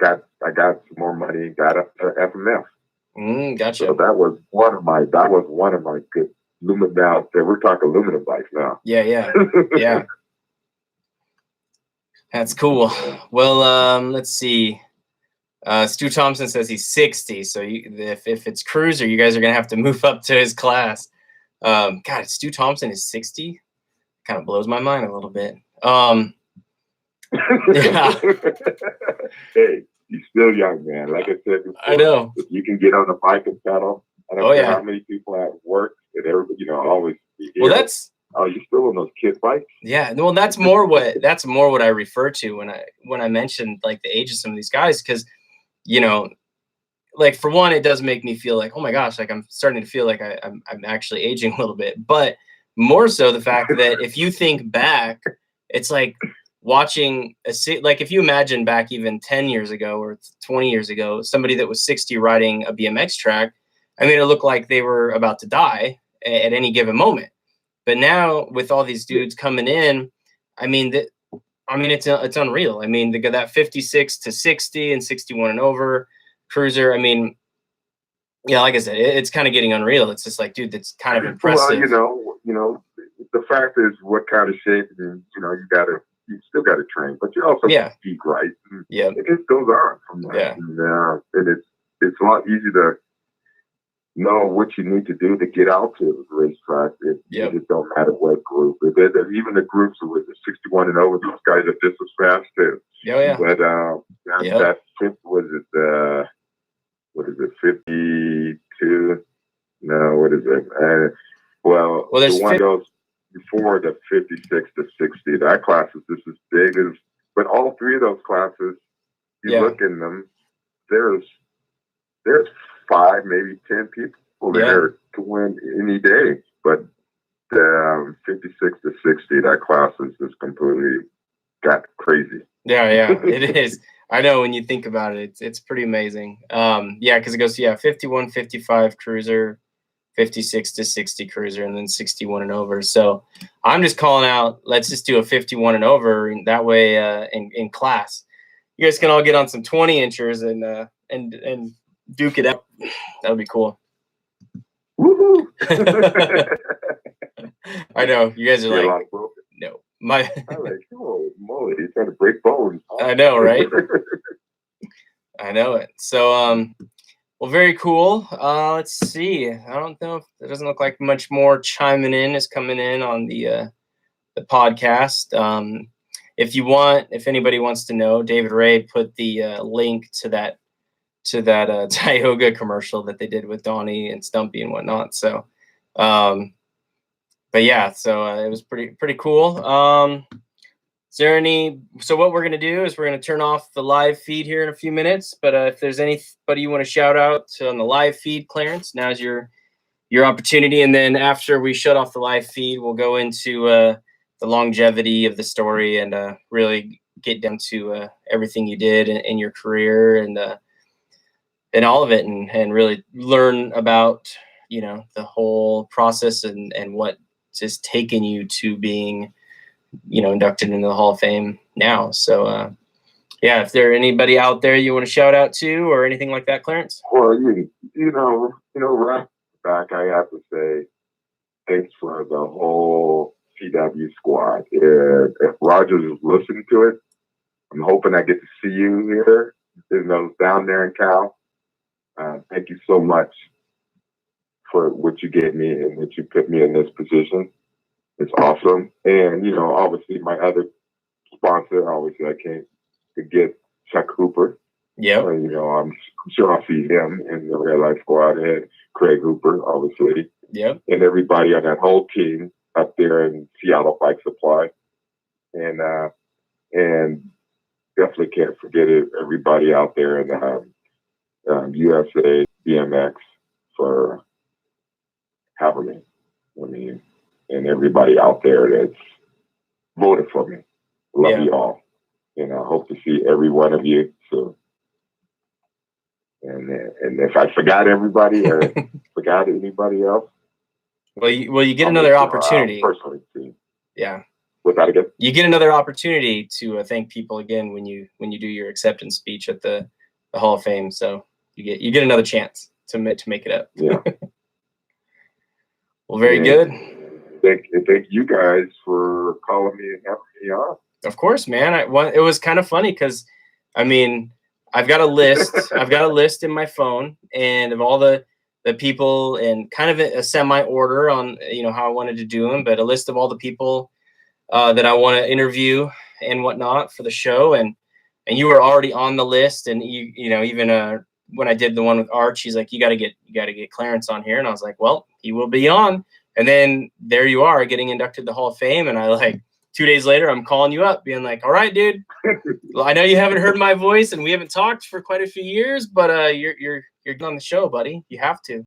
Speaker 2: I got some more money. Got up to FMF.
Speaker 1: Gotcha.
Speaker 2: So that was one of my good Lumen. We're talking aluminum bikes now.
Speaker 1: Yeah. That's cool. Well, let's see. Stu Thompson says he's 60. So if it's Cruiser, you guys are gonna have to move up to his class. God, Stu Thompson is 60. Kind of blows my mind a little bit. Yeah.
Speaker 2: Hey, he's still young, man. Like I said before,
Speaker 1: I know.
Speaker 2: If you can get on the bike and pedal, I don't care how many people at work and everybody, always be here.
Speaker 1: Well,
Speaker 2: you're still on those kid bikes.
Speaker 1: Yeah. Well, that's more what I refer to when I mentioned like the age of some of these guys, because like for one, it does make me feel like, oh my gosh, like I'm starting to feel like I'm actually aging a little bit, but more so the fact that if you think back, it's like watching like if you imagine back even 10 years ago or 20 years ago, somebody that was 60 riding a BMX track, I mean, it looked like they were about to die at any given moment. But now with all these dudes coming in, I mean, it's unreal. I mean, they got that 56 to 60 and 61 and over Cruiser. I mean, yeah, like I said, it's kind of getting unreal. It's just like, dude, that's kind of impressive.
Speaker 2: Well, the fact is, what kind of shape, and you still gotta train, but you also peak right.
Speaker 1: Yeah,
Speaker 2: it just goes on from that.
Speaker 1: Yeah,
Speaker 2: and it's a lot easier to know what you need to do to get out to the racetrack. It just don't matter what group. Even the groups with the 61 and over, those guys are just as fast too.
Speaker 1: Yeah.
Speaker 2: But that fifth, what is it, 52? No, what is it? Well, the one goes before the 56 to 60. That class is just as big as, but all three of those classes, you look in them, there's 5, maybe 10 people there to win any day. But 56 to 60, that class is just completely got crazy.
Speaker 1: Yeah, it is. I know when you think about it, it's pretty amazing. Because it goes 51, 55 Cruiser, 56 to 60 Cruiser, and then 61 and over. So I'm just calling out, let's just do a 51 and over, and that way in class, you guys can all get on some 20 inchers and duke it out. That would be cool.
Speaker 2: Woohoo!
Speaker 1: I know you guys are like, no,
Speaker 2: I'm like, oh, moly, he's trying to break bones.
Speaker 1: I know, right? I know it. So, well, very cool. Let's see. I don't know if it doesn't look like much more chiming in is coming in on the podcast. If anybody wants to know, David Ray put the link to that Tioga commercial that they did with Donnie and Stumpy and whatnot. So, but yeah, so it was pretty cool. So what we're going to do is we're going to turn off the live feed here in a few minutes. But if there's anybody you want to shout out on the live feed, Clarence, now's your opportunity. And then after we shut off the live feed, we'll go into the longevity of the story and really get down to everything you did in your career and all of it, and really learn about, the whole process and what has taken you to being, inducted into the Hall of Fame now. So, if there anybody out there you want to shout out to or anything like that, Clarence?
Speaker 2: Well, right back, I have to say thanks for the whole CW squad. If Rogers is listening to it, I'm hoping I get to see you here, down there in Cal. Thank you so much for what you gave me and what you put me in this position. It's awesome. And, obviously my other sponsor, obviously I can't forget Chuck Hooper.
Speaker 1: Yeah.
Speaker 2: I'm sure I'll see him in the Real Life Squad, and Craig Hooper, obviously.
Speaker 1: Yeah.
Speaker 2: And everybody on that whole team up there in Seattle Bike Supply. And definitely can't forget everybody out there in USA BMX for having me. I mean, and everybody out there that's voted for me. Love you all. And I hope to see every one of you soon. And if I forgot everybody or forgot anybody else,
Speaker 1: well, you get another opportunity.
Speaker 2: Personally, too.
Speaker 1: Yeah.
Speaker 2: What's that again?
Speaker 1: You get another opportunity to thank people again when you do your acceptance speech at the Hall of Fame. So you get another chance to make it up.
Speaker 2: Yeah.
Speaker 1: Well, very good.
Speaker 2: Thank you guys for calling me and having me on.
Speaker 1: Of course, man. It was kind of funny because, I mean, I've got a list. I've got a list in my phone, and of all the people, and kind of a semi order on how I wanted to do them, but a list of all the people that I want to interview and whatnot for the show, and you were already on the list, and even when I did the one with Arch, he's like, you got to get Clarence on here, and I was like, well, he will be on, and then there you are getting inducted to the Hall of Fame, and I like 2 days later, I'm calling you up, being like, all right, dude, well, I know you haven't heard my voice, and we haven't talked for quite a few years, but you're on the show, buddy. You have to.